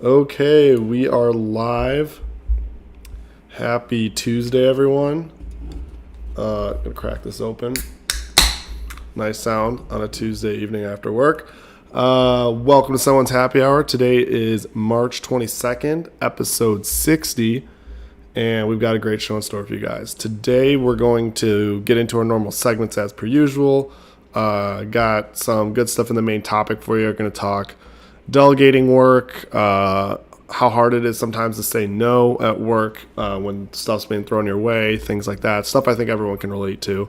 Okay, we are live. Happy Tuesday, everyone. Gonna crack this open. Nice sound on a Tuesday evening after work. Welcome to Someone's Happy Hour. Today is March 22nd, episode 60, and we've got a great show in store for you guys. Today, we're going to get into our normal segments as per usual. Got some good stuff in the main topic for you. We're going to talk delegating work, how hard it is sometimes to say no at work when stuff's being thrown your way, things like that. Stuff I think everyone can relate to.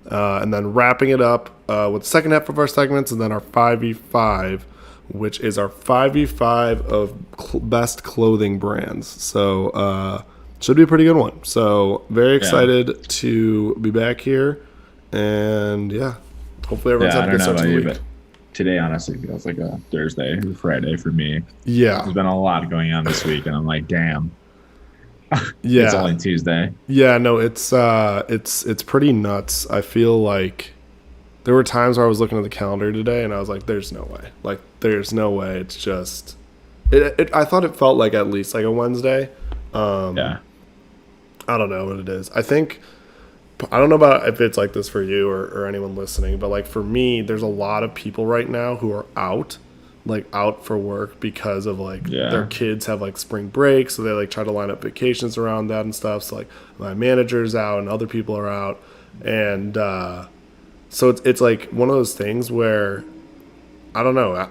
And then wrapping it up with the second half of our segments, and then our 5v5, which is our 5v5 of best clothing brands. So should be a pretty good one. So very excited to be back here. And yeah, hopefully everyone's had a good start to the week. Today, honestly, feels like a Thursday or Friday for me. Yeah. There's been a lot going on this week, and I'm like, damn. Yeah. It's only Tuesday. Yeah, no, it's pretty nuts. I feel like there were times where I was looking at the calendar today, and I was like, there's no way. Like, there's no way. It's just... I thought it felt like at least like a Wednesday. Yeah. I don't know what it is. I don't know about if it's like this for you or anyone listening, but like for me, there's a lot of people right now who are out for work because of their kids have like spring break, so they like try to line up vacations around that and stuff. So like my manager's out and other people are out, and so it's like one of those things where I don't know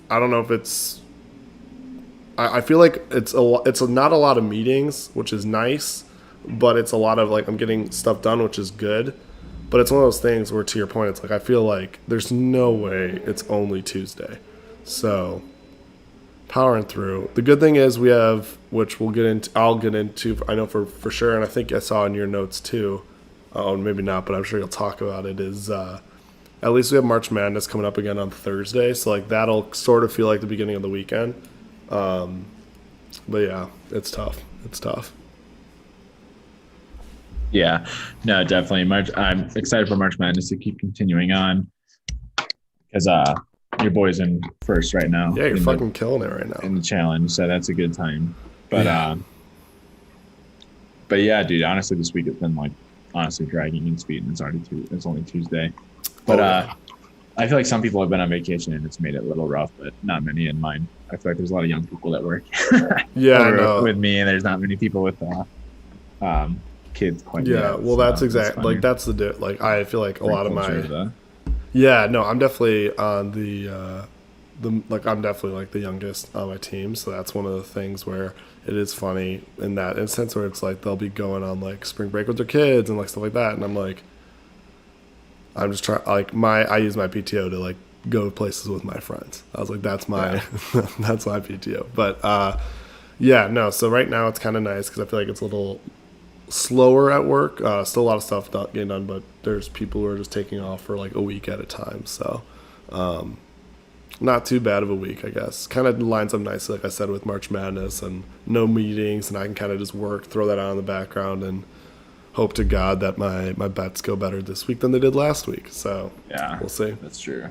if it's I feel like it's not a lot of meetings, which is nice. But it's a lot of like I'm getting stuff done, which is good. But it's one of those things where, to your point, it's like I feel like there's no way it's only Tuesday. So powering through. The good thing is we have, which I'll get into, I know for sure, and I think I saw in your notes too. Oh, maybe not, but I'm sure you'll talk about it. Is at least we have March Madness coming up again on Thursday, so like that'll sort of feel like the beginning of the weekend. But yeah, it's tough. It's tough. Yeah, no, definitely. I'm excited for March Madness to keep continuing on because your boy's in first right now. Yeah, you're fucking killing it right now in the challenge, so that's a good time. But yeah, dude. Honestly, this week has been like dragging in speed, and it's only Tuesday. But I feel like some people have been on vacation and it's made it a little rough, but not many in mine. I feel like there's a lot of young people that work. Yeah, I know. With me, and there's not many people with kids quite yet. Yeah, well, that's exactly like that's like I feel like a lot of my I'm definitely on the I'm definitely like the youngest on my team, so that's one of the things where it is funny in that instance where it's like they'll be going on like spring break with their kids and like stuff like that, and I'm like I'm just trying I use my PTO to like go places with my friends. I was like that's my that's my PTO, but so right now it's kind of nice because I feel like it's a little slower at work. Still a lot of stuff not getting done, but there's people who are just taking off for like a week at a time. So not too bad of a week, I guess. Kind of lines up nicely, like I said, with March Madness and no meetings, and I can kind of just throw that on in the background and hope to God that my bets go better this week than they did last week. So yeah, we'll see. That's true.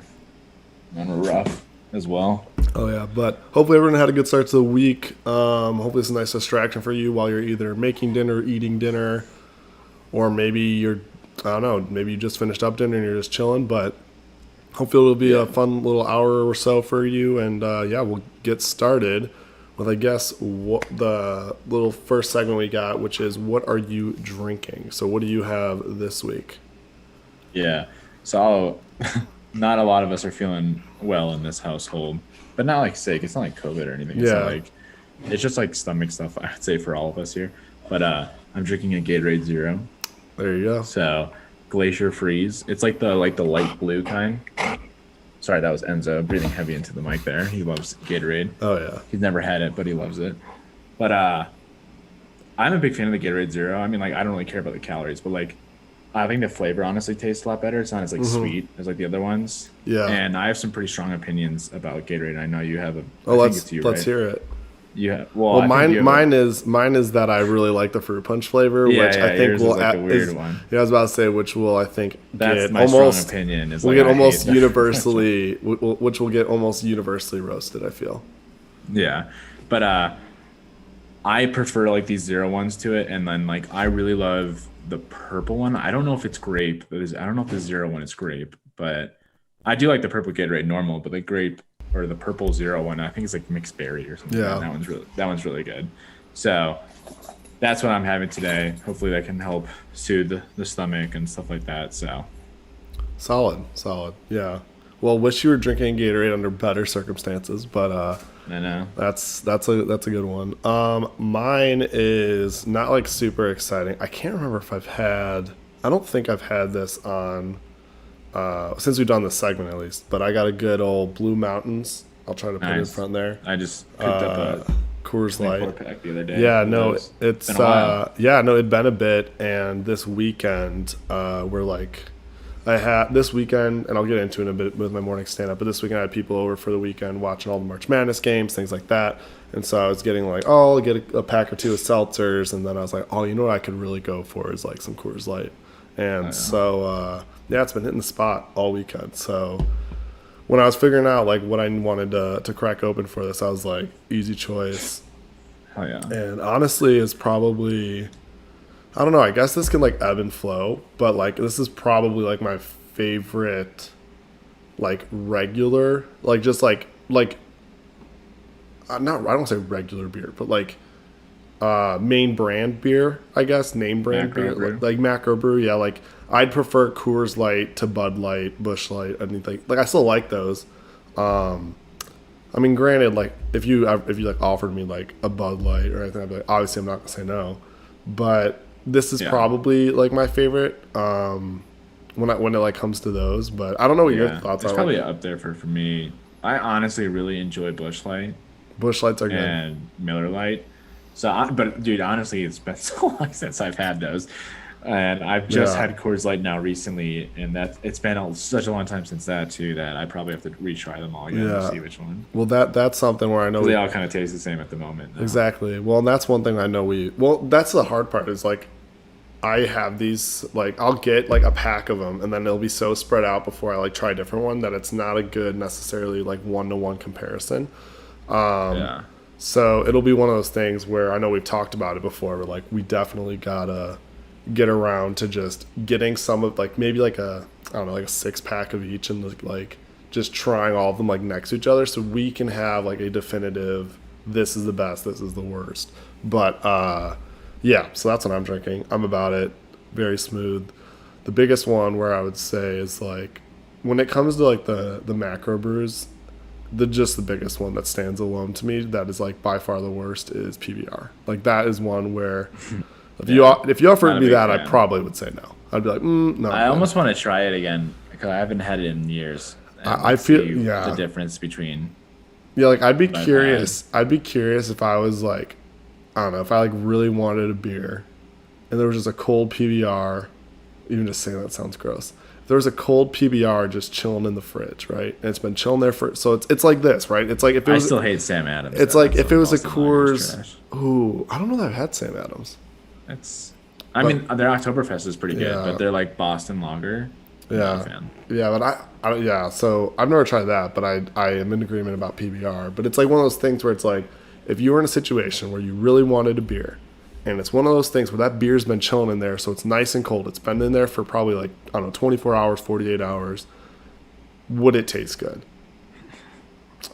And we're rough as well. Oh yeah, but hopefully everyone had a good start to the week. Hopefully it's a nice distraction for you while you're either making dinner, eating dinner, or maybe maybe you just finished up dinner and you're just chilling. But hopefully it'll be a fun little hour or so for you. And we'll get started with I guess what the little first segment we got, which is what are you drinking? So what do you have this week? Yeah, so not a lot of us are feeling well in this household. But not like sick. It's not like COVID or anything. It's just like stomach stuff, I would say, for all of us here. But I'm drinking a Gatorade Zero. There you go. So Glacier Freeze. It's like the light blue kind. Sorry, that was Enzo breathing heavy into the mic there. He loves Gatorade. Oh yeah. He's never had it, but he loves it. But I'm a big fan of the Gatorade Zero. I mean, like I don't really care about the calories, but like I think the flavor honestly tastes a lot better. It's not as like sweet as like the other ones. Yeah. And I have some pretty strong opinions about Gatorade. I know you have a. Let's hear it. Yeah. Well, mine is that I really like the fruit punch flavor, which I think will like a weird one. Yeah, I was about to say which will I think that's my strong opinion. Is we'll get almost universally, which will get almost universally roasted. I feel. Yeah, But I prefer like these zero ones to it, and then like I really love the purple one. I don't know if it's grape. I don't know if the zero one is grape, but I do like the purple Gatorade normal. But the grape or the purple zero one, I think it's like mixed berry or something. And Yeah. that one's really good. So that's what I'm having today. Hopefully that can help soothe the stomach and stuff like that. So Solid. Solid. Yeah. Well, wish you were drinking Gatorade under better circumstances, but I know. that's a good one. Mine is not like super exciting. I can't remember if I've had. I don't think I've had this on since we've done this segment at least. But I got a good old Blue Mountains. I'll try to put it in Nice. front there. I just picked up a Coors 24 Light. pack the other day. Yeah, of no, those. it's Been a while. yeah, no, it'd been a bit, and this weekend, we're like, I had this weekend, and I'll get into it in a bit with my morning stand up. But this weekend, I had people over for the weekend watching all the March Madness games, things like that. And so I was getting like, oh, I'll get a pack or two of seltzers, and then I was like, oh, you know what I could really go for is like some Coors Light. And so yeah, it's been hitting the spot all weekend. So when I was figuring out like what I wanted to crack open for this, I was like, easy choice. Oh yeah. And honestly, it's probably, I don't know, I guess this can like ebb and flow, but like this is probably like my favorite like regular, like just like not I don't say regular beer, but like main brand beer, I guess, name brand Macro beer, brew. like macro brew, yeah, like I'd prefer Coors Light to Bud Light, Busch Light, anything. Like I still like those. I mean, granted, like if you like offered me like a Bud Light or anything, I'd be like, obviously I'm not gonna say no, but this is Yeah. probably like my favorite when it like comes to those. But I don't know what your Yeah. thoughts It's are. probably Like, up there for me. I honestly really enjoy Busch Light Busch Lights are good. and Miller Lite. So, but dude, honestly, it's been so long since I've had those, and I've just Yeah. had Coors Light now recently, and it's been such a long time since that too that I probably have to retry them all again to Yeah. see which one. Well, that's something where I know 'Cause they all kind of taste the same at the moment. Now. exactly. Well, and that's one thing I know well, that's the hard part is like I have these like I'll get like a pack of them and then it'll be so spread out before I like try a different one that it's not a good necessarily like one-to-one comparison. Yeah. So it'll be one of those things where I know we've talked about it before, but like we definitely gotta get around to just getting some of like maybe like I don't know like a 6 pack of each and like just trying all of them like next to each other so we can have like a definitive this is the best, this is the worst. But yeah, so that's what I'm drinking. I'm about it. Very smooth. The biggest one where I would say is like when it comes to like the macro brews, the biggest one that stands alone to me that is like by far the worst is PBR. Like that is one where if you offered Not a me big that, I fan. probably would say no. I'd be like, no. I almost want to try it again because I haven't had it in years. And I feel see yeah. the difference between. Yeah, like I'd be I've curious. I'd be curious if I was like, I don't know, if I like really wanted a beer, and there was just a cold PBR. Even just saying that sounds gross. If there was a cold PBR just chilling in the fridge, right? And it's been chilling there for so it's like this, right? It's like if it I was still hate Sam Adams. it's though. like That's if it was a Boston Lager's Coors. trash. Ooh, I don't know that I've had Sam Adams. That's. I mean, their Oktoberfest is pretty good, Yeah. but they're like Boston Lager. I'm not a Yeah, fan. yeah, but yeah. So I've never tried that, but I am in agreement about PBR. But it's like one of those things where it's like if you were in a situation where you really wanted a beer, and it's one of those things where that beer's been chilling in there, so it's nice and cold. It's been in there for probably like I don't know, 24 hours, 48 hours. Would it taste good?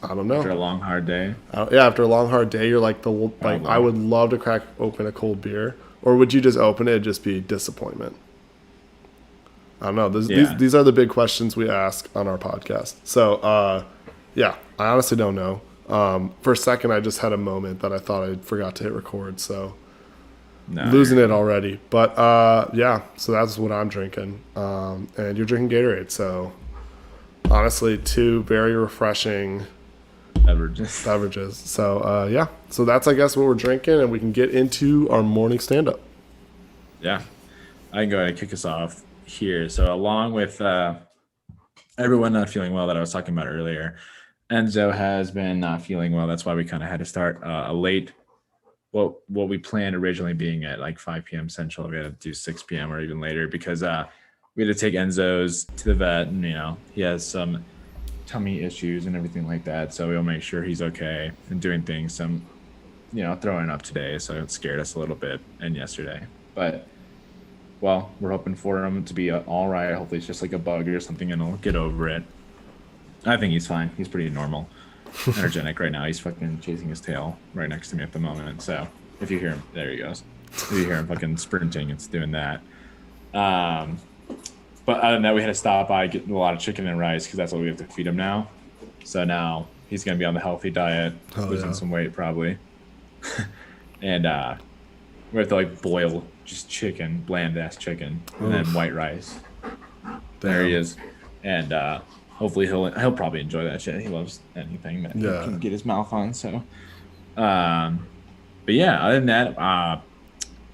I don't know. After a long hard day. Yeah, after a long hard day, you're like like Probably. I would love to crack open a cold beer, or would you just open it and just be disappointment? I don't know. Yeah. These are the big questions we ask on our podcast. So, yeah, I honestly don't know. For a second, I just had a moment that I thought I forgot to hit record, so No, losing it already. But yeah, so that's what I'm drinking. And you're drinking Gatorade, so honestly, two very refreshing beverages. beverages. So yeah, so that's I guess what we're drinking, and we can get into our morning stand up. Yeah, I can go ahead and kick us off here. So along with everyone not feeling well that I was talking about earlier, Enzo has been not feeling well. That's why we kind of had to start a late. What we planned originally being at like 5 p.m. Central, we had to do 6 p.m. or even later because we had to take Enzo's to the vet, and he has some tummy issues and everything like that. So we'll make sure he's okay and doing things. Some throwing up today, so it scared us a little bit, and yesterday. But well, we're hoping for him to be all right. Hopefully, it's just like a bug or something, and he'll get over it. I think he's fine. He's pretty normal, energetic right now. He's fucking chasing his tail right next to me at the moment. So if you hear him, there he goes. If you hear him fucking sprinting, it's doing that. But other than that, we had to stop by, get a lot of chicken and rice because that's what we have to feed him now. So now he's gonna be on the healthy diet, losing some weight probably, and we have to like boil just chicken, bland ass chicken, and then white rice. There he is, and hopefully he'll probably enjoy that shit. He loves anything that he can get his mouth on. So, but yeah, other than that,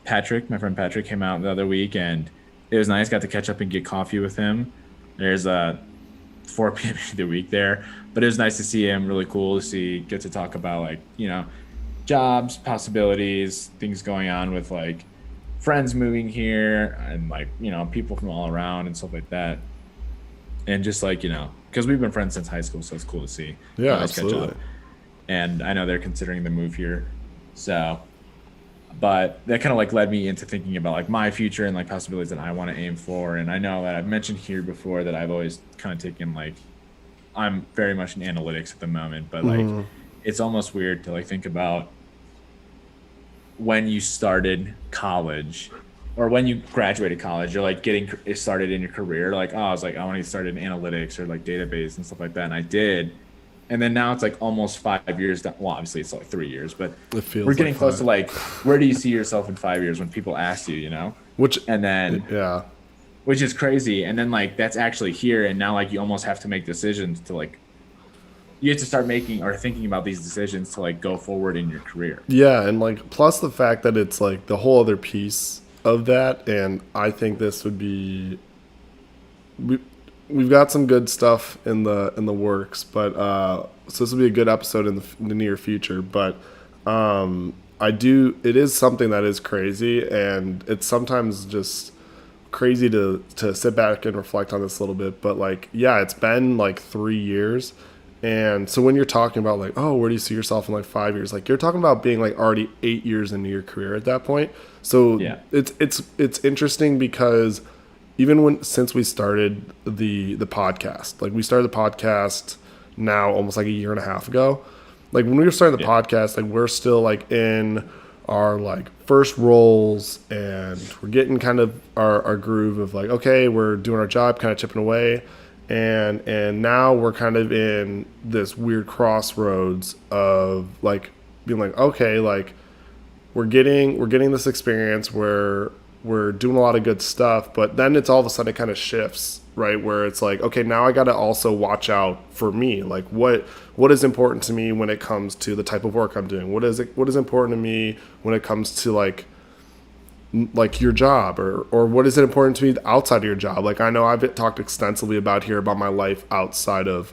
Patrick, my friend Patrick, came out the other week, and it was nice. Got to catch up and get coffee with him. There's 4 p.m. of the week there, but it was nice to see him. Really cool to get to talk about like jobs, possibilities, things going on with like friends moving here, and like people from all around and stuff like that. And just like because we've been friends since high school, so it's cool to see. Yeah, absolutely. And I know they're considering the move here, so. But that kind of like led me into thinking about like my future and like possibilities that I want to aim for. And I know that I've mentioned here before that I've always kind of taken like, I'm very much in analytics at the moment, but like it's almost weird to like think about when you started college or when you graduated college, you're like getting started in your career. Like, I was like, I want to get started in analytics or like database and stuff like that. And I did. And then now it's like almost 5 years down. Well, obviously it's like 3 years, but we're getting like close to like, where do you see yourself in 5 years when people ask you, which is crazy. And then like, that's actually here. And now like, you almost have to make decisions to like, you have to start making or thinking about these decisions to like go forward in your career. Yeah. And like, plus the fact that it's like the whole other piece of that. And I think this would be, we've got some good stuff in the works, but so this will be a good episode in the near future. But it is something that is crazy, and it's sometimes just crazy to sit back and reflect on this a little bit. But like, yeah, it's been like 3 years, and so when you're talking about like, oh, where do you see yourself in like 5 years? Like, you're talking about being like already 8 years into your career at that point. So yeah, it's interesting because even since we started the podcast, like we started the podcast now almost like a year and a half ago. Like when we were starting the podcast, like we're still like in our like first roles, and we're getting kind of our groove of like, okay, we're doing our job, kind of chipping away. And now we're kind of in this weird crossroads of like being like, okay, like we're getting this experience where we're doing a lot of good stuff, but then it's all of a sudden it kind of shifts, right? Where it's like, okay, now I got to also watch out for me. Like what is important to me when it comes to the type of work I'm doing? What is important to me when it comes to like your job, or what is it important to me outside of your job? Like, I know I've talked extensively about my life outside of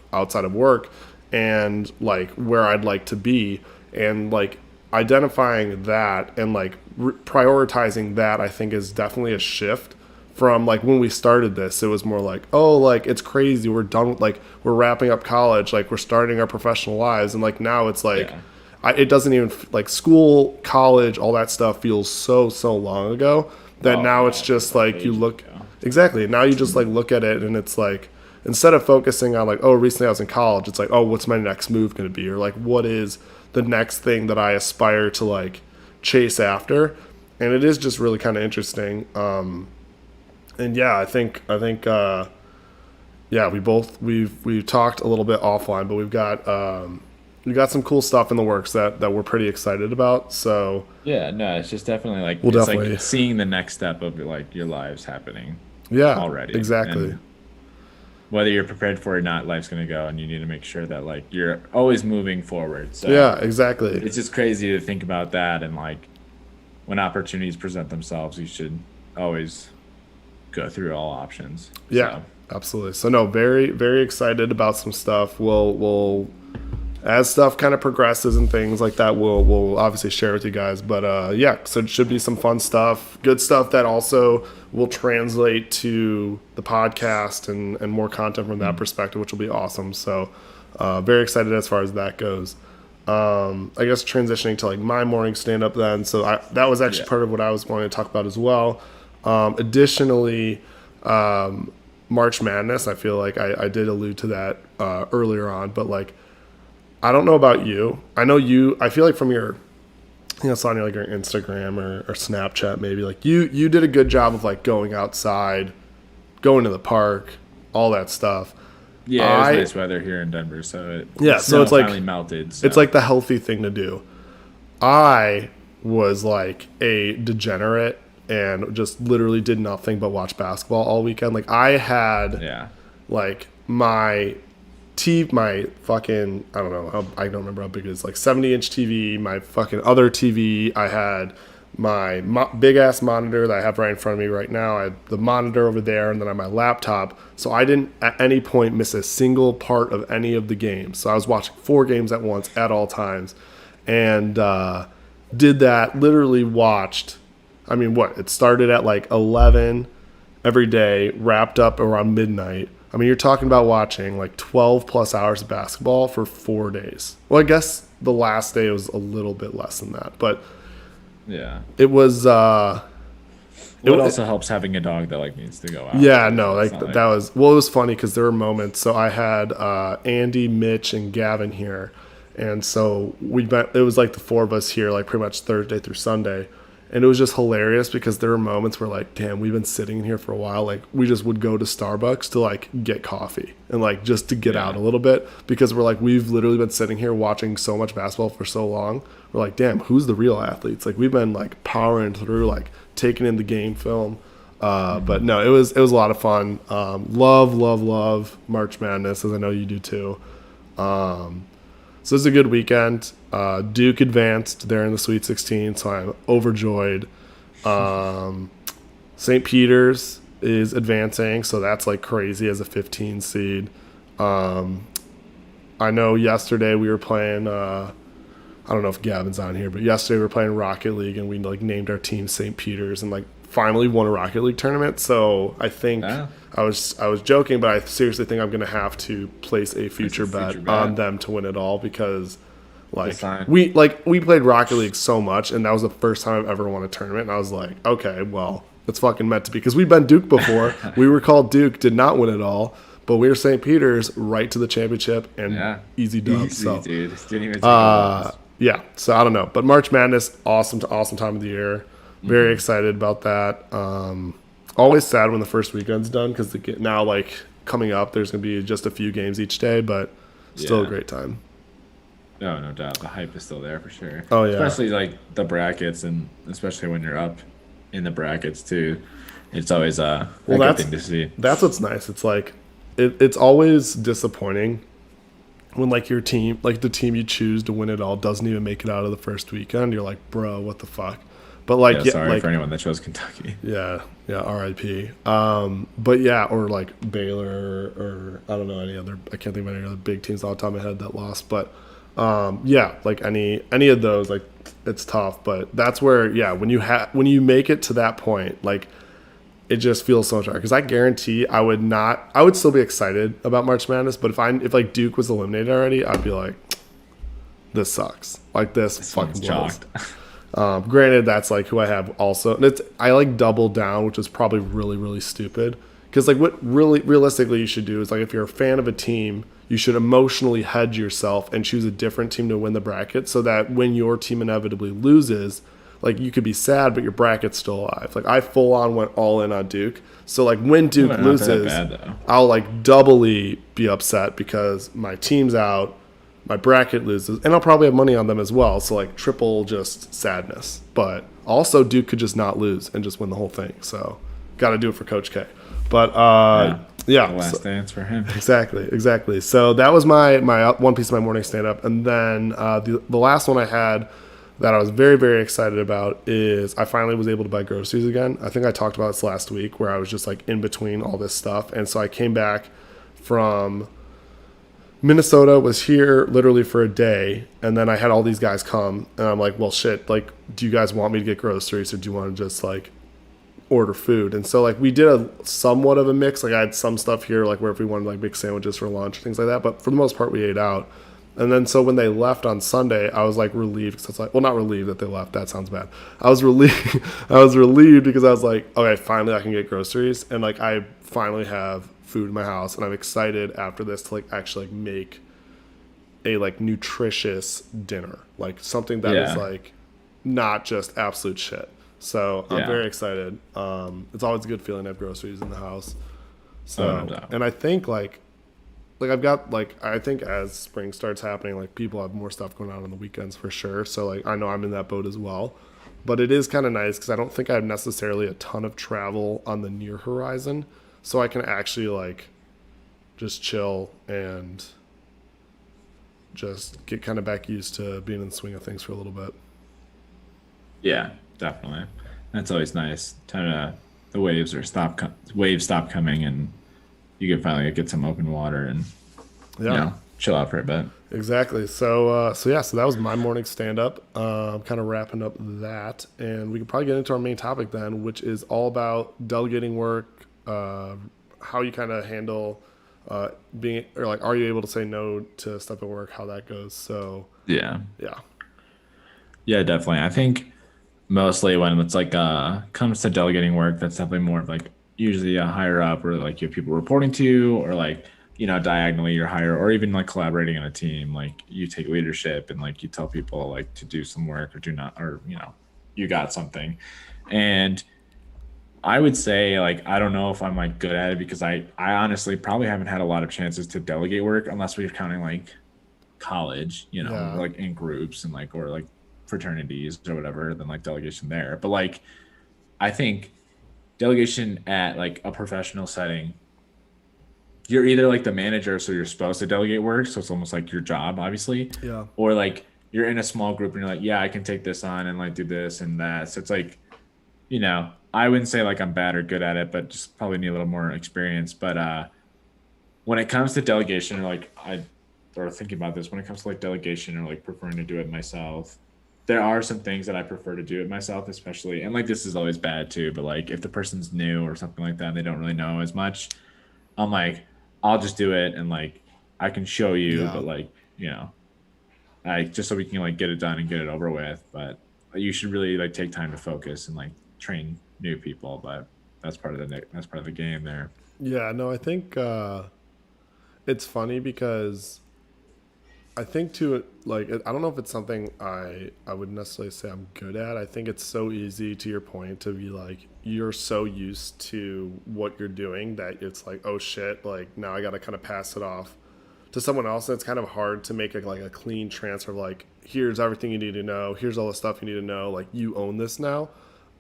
work, and like where I'd like to be, and like identifying that and like prioritizing that, I think is definitely a shift from like when we started this. It was more like, oh, like it's crazy, we're done, like we're wrapping up college, like we're starting our professional lives, and like now it's like it doesn't even like school, college, all that stuff feels so long ago that now it's just like you look exactly, now you just like look at it, and it's like instead of focusing on like, oh, recently I was in college, it's like, oh, what's my next move going to be, or like what is the next thing that I aspire to like chase after. And it is just really kind of interesting. And yeah, I think we've talked a little bit offline, but we've got some cool stuff in the works that we're pretty excited about. So yeah, no, it's just definitely like like seeing the next step of like your lives happening. Yeah, already. Exactly. And whether you're prepared for it or not, life's going to go, and you need to make sure that like you're always moving forward. So yeah, exactly. It's just crazy to think about that. And like when opportunities present themselves, you should always go through all options. Yeah, absolutely. So no, very, very excited about some stuff. We'll as stuff kind of progresses and things like that, we'll obviously share with you guys. But yeah, so it should be some fun stuff, good stuff that also will translate to the podcast and more content from that perspective, which will be awesome. So very excited as far as that goes. I guess transitioning to like my morning stand up then. So that was actually Yeah. part of what I was wanting to talk about as well. Additionally, March Madness, I feel like I did allude to that earlier on, but like, I don't know about you. I know you, I feel like from your, I think I saw on your, like your Instagram or Snapchat maybe, like you did a good job of like going outside, going to the park, all that stuff. Yeah, it was I nice weather here in Denver, so the Yeah, so snow it's like finally melted. it's So like the healthy thing to do. I was like a degenerate and just literally did nothing but watch basketball all weekend. Like I had yeah, like my fucking, I don't know how, I don't remember how big it is, like 70-inch TV, my fucking other TV. I had my big ass monitor that I have right in front of me right now. I had the monitor over there, and then on my laptop. So I didn't at any point miss a single part of any of the games. So I was watching 4 games at once at all times, and did that. Literally watched. I mean, what? It started at like 11 every day, wrapped up around midnight. I mean, you're talking about watching like 12 plus hours of basketball for 4 days. Well, I guess the last day was a little bit less than that, but yeah. it was, What also helps having a dog that like needs to go out. yeah, Too, no, so it's like not like that was, well, it was funny because there were moments. So I had Andy, Mitch, and Gavin here. And so it was like the 4 of us here, like pretty much Thursday through Sunday. And it was just hilarious because there were moments where like, damn, we've been sitting in here for a while. Like we just would go to Starbucks to like get coffee and like just to get out a little bit because we're like, we've literally been sitting here watching so much basketball for so long. We're like, damn, who's the real athletes? Like we've been like powering through, like taking in the game film. But no, it was a lot of fun. Love March Madness, as I know you do too. So it's a good weekend. Duke advanced. They're in the Sweet 16, so I'm overjoyed. St. Peter's is advancing, so that's like crazy as a 15 seed. I know yesterday we were playing. I don't know if Gavin's on here, but yesterday we were playing Rocket League, and we like named our team St. Peter's, and like finally won a Rocket League tournament. So I think I was joking, but I seriously think I'm going to have to place a future bet on them to win it all because like we played Rocket League so much, and that was the first time I've ever won a tournament. And I was like, okay, well, it's fucking meant to be because we've been Duke before. We were called Duke, did not win it all, but we were St. Peter's right to the championship and easy dub. So dude, didn't even take yeah, so I don't know, but March Madness, awesome time of the year. Very excited about that. Always sad when the first weekend's done because now like coming up, there's gonna be just a few games each day, but still a great time. No doubt. The hype is still there for sure. Oh yeah, especially like the brackets, and especially when you're up in the brackets too. It's always a good thing to see. That's what's nice. It's like it's always disappointing when like your team, like the team you choose to win it all, doesn't even make it out of the first weekend. You're like, bro, what the fuck? But like, sorry like, for anyone that chose Kentucky. Yeah, R.I.P. But yeah, or like Baylor, or I don't know any other. I can't think of any other big teams off the top of my head that lost. But yeah, like any of those, like it's tough. But that's where when you make it to that point, like it just feels so much better. Because I guarantee I would still be excited about March Madness. But if like Duke was eliminated already, I'd be like, this sucks. Like this fucking blows. Granted, that's like who I have also, and I like double down, which is probably really, really stupid. Because like what really realistically you should do is like if you're a fan of a team, you should emotionally hedge yourself and choose a different team to win the bracket, so that when your team inevitably loses, like you could be sad, but your bracket's still alive. Like I full on went all in on Duke, so like when Duke loses, I'll like doubly be upset because my team's out. My bracket loses, and I'll probably have money on them as well. So like triple just sadness. But also Duke could just not lose and just win the whole thing. So got to do it for Coach K. But yeah, the last dance for him. Exactly. So that was my one piece of my morning stand up, and then the last one I had that I was very, very excited about is I finally was able to buy groceries again. I think I talked about this last week where I was just like in between all this stuff, and so I came back from Minnesota, was here literally for a day, and then I had all these guys come, and I'm like, well, shit, like, do you guys want me to get groceries, or do you want to just, like, order food? And so, like, we did a somewhat of a mix. Like, I had some stuff here, like, where if we wanted, like, big sandwiches for lunch, things like that, but for the most part, we ate out. And then so when they left on Sunday, I was like relieved because it's like, well, not relieved that they left. That sounds bad. I was relieved. I was relieved because I was like, okay, finally I can get groceries, and like I finally have food in my house, and I'm excited after this to like actually like make a like nutritious dinner, like something that is Yeah. like not just absolute shit. So I'm Yeah. very excited. It's always a good feeling to have groceries in the house. Oh, no So, doubt. and I think like I've got like I think as spring starts happening, like people have more stuff going on the weekends for sure. So like I know I'm in that boat as well. But it is kind of nice because I don't think I have necessarily a ton of travel on the near horizon, so I can actually like just chill and just get kind of back used to being in the swing of things for a little bit. Yeah, definitely. That's always nice. Kind of the waves stop coming, and you can finally get some open water and Yeah, chill out for a bit. exactly. So yeah, so that was my morning stand up. Kind of wrapping up that, and we could probably get into our main topic then, which is all about delegating work, how you kind of handle being or like, are you able to say no to stuff at work? How that goes. So Yeah. yeah, Yeah, definitely. I think mostly when it's like comes to delegating work, that's definitely more of like usually a higher up or like you have people reporting to you or like, diagonally you're higher or even like collaborating on a team, like you take leadership and like you tell people like to do some work or do not or you got something. And I would say like I don't know if I'm like good at it because I honestly probably haven't had a lot of chances to delegate work unless we're counting like college, yeah, like in groups and like or like fraternities or whatever, then like delegation there. But like I think delegation at like a professional setting, you're either like the manager, so you're supposed to delegate work, so it's almost like your job, obviously, yeah, or like you're in a small group and you're like, yeah, I can take this on and like do this and that. So it's like, I wouldn't say like I'm bad or good at it, but just probably need a little more experience. But when it comes to delegation, or like or thinking about this, when it comes to like delegation or like preferring to do it myself, there are some things that I prefer to do it myself, especially, and like this is always bad too, but like if the person's new or something like that, and they don't really know as much, I'm like, I'll just do it and like I can show you, yeah. but like, I just so we can like get it done and get it over with. But you should really like take time to focus and like train new people. But that's part of the game there. Yeah, no, I think it's funny because I think too, like I don't know if it's something I would necessarily say I'm good at. I think it's so easy to your point to be like you're so used to what you're doing that it's like, oh shit, like now I got to kind of pass it off to someone else. And it's kind of hard to make like a clean transfer of like, here's everything you need to know, here's all the stuff you need to know, like you own this now.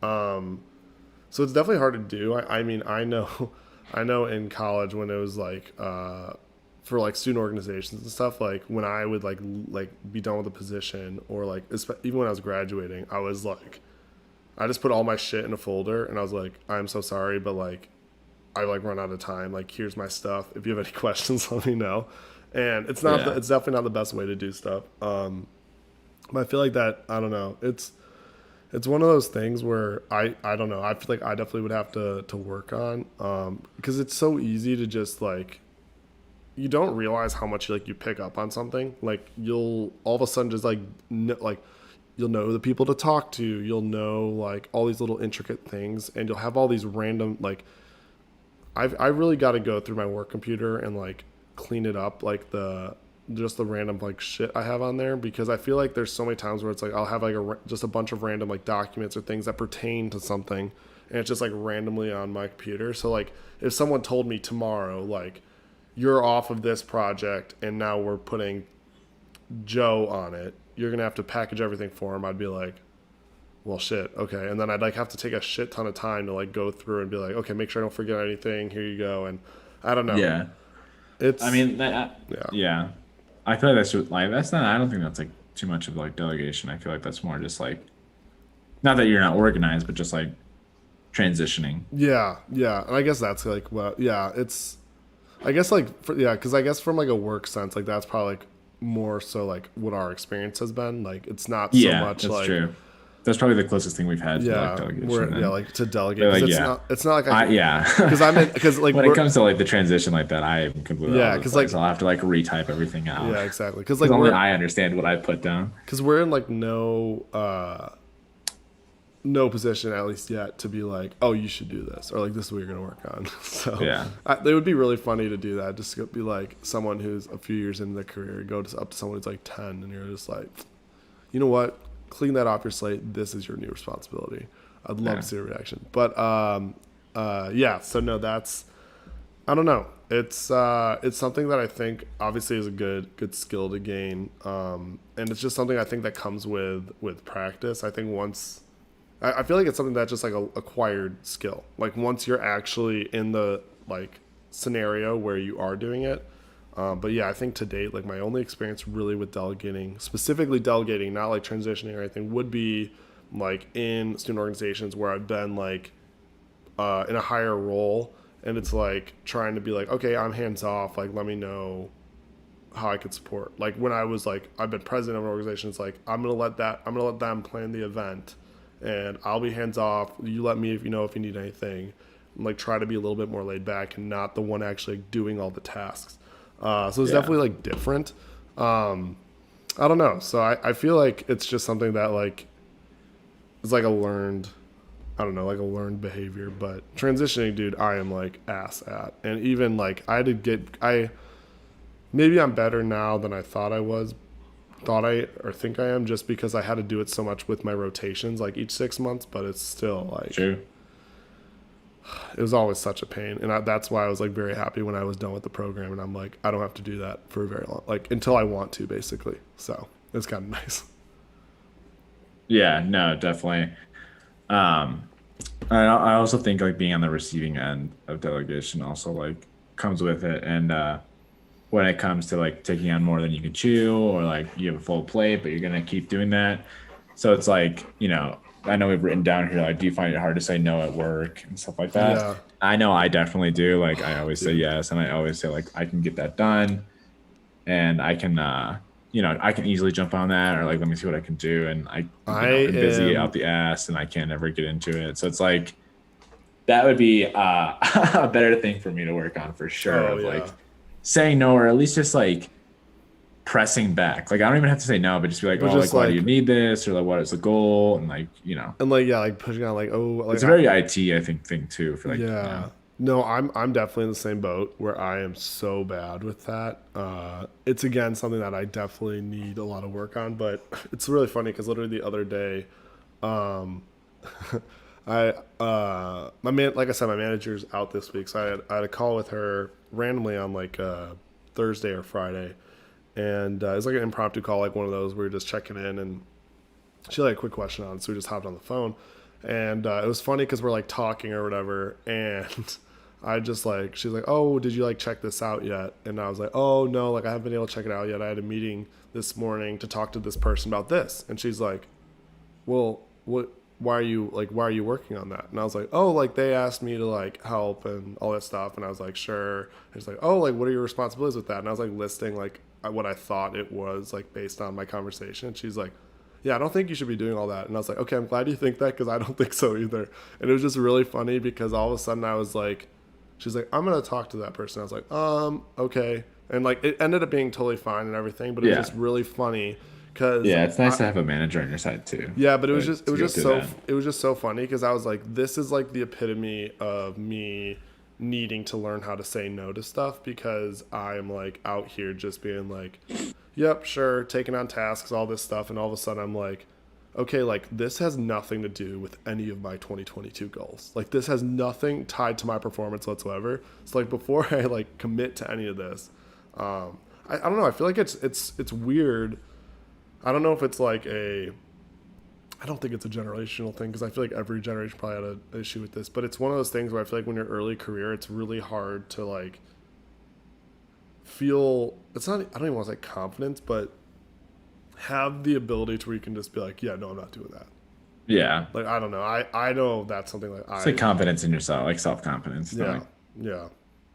So it's definitely hard to do. I mean, I know, I know in college when it was like for like student organizations and stuff, like when I would like be done with a position or like even when I was graduating, I was like, I just put all my shit in a folder and I was like, I'm so sorry, but like I like run out of time. Like here's my stuff. If you have any questions, let me know. And Yeah. it's definitely not the best way to do stuff. But I feel like that I don't know. It's one of those things where I don't know. I feel like I definitely would have to work on because it's so easy to just like you don't realize how much like you pick up on something. Like you'll all of a sudden just like like you'll know the people to talk to. You'll know like all these little intricate things, and you'll have all these random like I really got to go through my work computer and like clean it up like the just the random like shit I have on there because I feel like there's so many times where it's like I'll have like just a bunch of random like documents or things that pertain to something and it's just like randomly on my computer. So like if someone told me tomorrow like you're off of this project and now we're putting Joe on it, you're going to have to package everything for him. I'd be like, well shit, okay. And then I'd like have to take a shit ton of time to like go through and be like, okay, make sure I don't forget anything. Here you go. And I don't know. Yeah. I It's mean, yeah. yeah. I feel like that's not. I don't think that's like too much of like delegation. I feel like that's more just like not that you're not organized, but just like transitioning. Yeah, yeah, and I guess that's like what. Yeah, it's. I guess like yeah, because I guess from like a work sense, like that's probably like more so like what our experience has been. Like it's not so Yeah, much that's like true. That's probably the closest thing we've had to like Yeah, delegation. we're yeah And like to delegate but because like, yeah, it's not like I can yeah. because I'm in because like When it we're comes to like the transition like that, I am completely all yeah over the because place. like I'll have to like retype everything out yeah exactly because because only I understand what I put down. we're in like no position at least yet to be like, oh, you should do this or like this is what you're gonna work on. So Yeah, it would be really funny to do that. Just to be like someone who's a few years into their career, up to someone who's like 10, and you're just like, you know what, clean that off your slate. This is your new responsibility. I'd love yeah, to see a reaction, but yeah. So no, that's I don't know. It's something that I think obviously is a good skill to gain, and it's just something I think that comes with practice. I think once I feel like it's something that's just like a acquired skill. Like once you're actually in the like scenario where you are doing it. But yeah, I think to date, like my only experience really with delegating, specifically delegating, not like transitioning or anything, would be like in student organizations where I've been like in a higher role, and it's like trying to be like, okay, I'm hands off. Like let me know how I could support. Like when I was like, I've been president of an organization. It's like I'm gonna let them plan the event, and I'll be hands off. You let me if you need anything. And, like try to be a little bit more laid back and not the one actually doing all the tasks. So it's yeah, definitely like different. I don't know. So I feel like it's just something that like is like a learned, I don't know, like a learned behavior. But transitioning, dude, I am like ass at, and even like I had to get I maybe I'm better now than I thought I was, thought I or think I am, just because I had to do it so much with my rotations, like each 6 months. But it's still like true. it was always such a pain, and that's why I was like very happy when I was done with the program, and I'm like I don't have to do that for very long, like until I want to, basically. So it's kind of nice. Yeah, no, definitely. Um, I also think like being on the receiving end of delegation also like comes with it, and when it comes to like taking on more than you can chew, or like you have a full plate but you're gonna keep doing that, so it's like, I know we've written down here like, do you find it hard to say no at work and stuff like that? Yeah, I know I definitely do. Like I always say dude, yes, and I always say like I can get that done, and I can I can easily jump on that, or like let me see what I can do, and I I am busy out am. the ass and I can't ever get into it. So it's like that would be a better thing for me to work on for sure, Oh of yeah, like saying no, or at least just like pressing back. Like I don't even have to say no, but just be like, but oh, just like why do you like need this, or like what is the goal, and like and like yeah, like pushing on like oh it's like a very IT I think thing too for like yeah. No, I'm definitely in the same boat where I am so bad with that. It's again something that I definitely need a lot of work on, but it's really funny because literally the other day, um, I my man, like I said, my manager's out this week, so I had a call with her randomly on like Thursday or Friday, and it was like an impromptu call, like one of those where you're just checking in, and she had like a quick question on it, so we just hopped on the phone, and it was funny because we're like talking or whatever, and I just like she's like, oh, did you like check this out yet? And I was like, oh no, like I haven't been able to check it out yet. I had a meeting this morning to talk to this person about this, and she's like, well, what? Why are you working on that? And I was like, oh, like they asked me to like help and all that stuff, and I was like, sure. And she's like, oh, like what are your responsibilities with that? And I was like listing like what I thought it was like based on my conversation. And she's like, yeah, I don't think you should be doing all that. And I was like, okay, I'm glad you think that because I don't think so either. And it was just really funny because all of a sudden I was like, she's like, I'm gonna talk to that person. I was like, okay. And like it ended up being totally fine and everything, but it was yeah just really funny because yeah, it's nice to have a manager on your side too, yeah, but but to go through that. it was just so funny because I was like, this is like the epitome of me needing to learn how to say no to stuff because I'm like out here just being like, yep, sure, taking on tasks, all this stuff, and all of a sudden I'm like, okay, like this has nothing to do with any of my 2022 goals. Like this has nothing tied to my performance whatsoever. So like before I like commit to any of this, I don't know. I feel like it's weird. I don't know if it's like a I don't think it's a generational thing because I feel like every generation probably had an issue with this, but it's one of those things where I feel like when you're early career, it's really hard to like feel. It's not. I don't even want to say confidence, but have the ability to where you can just be like, yeah, no, I'm not doing that. Yeah, Like I don't know. I know that's something like it's like confidence in yourself, like self-confidence, not yeah like yeah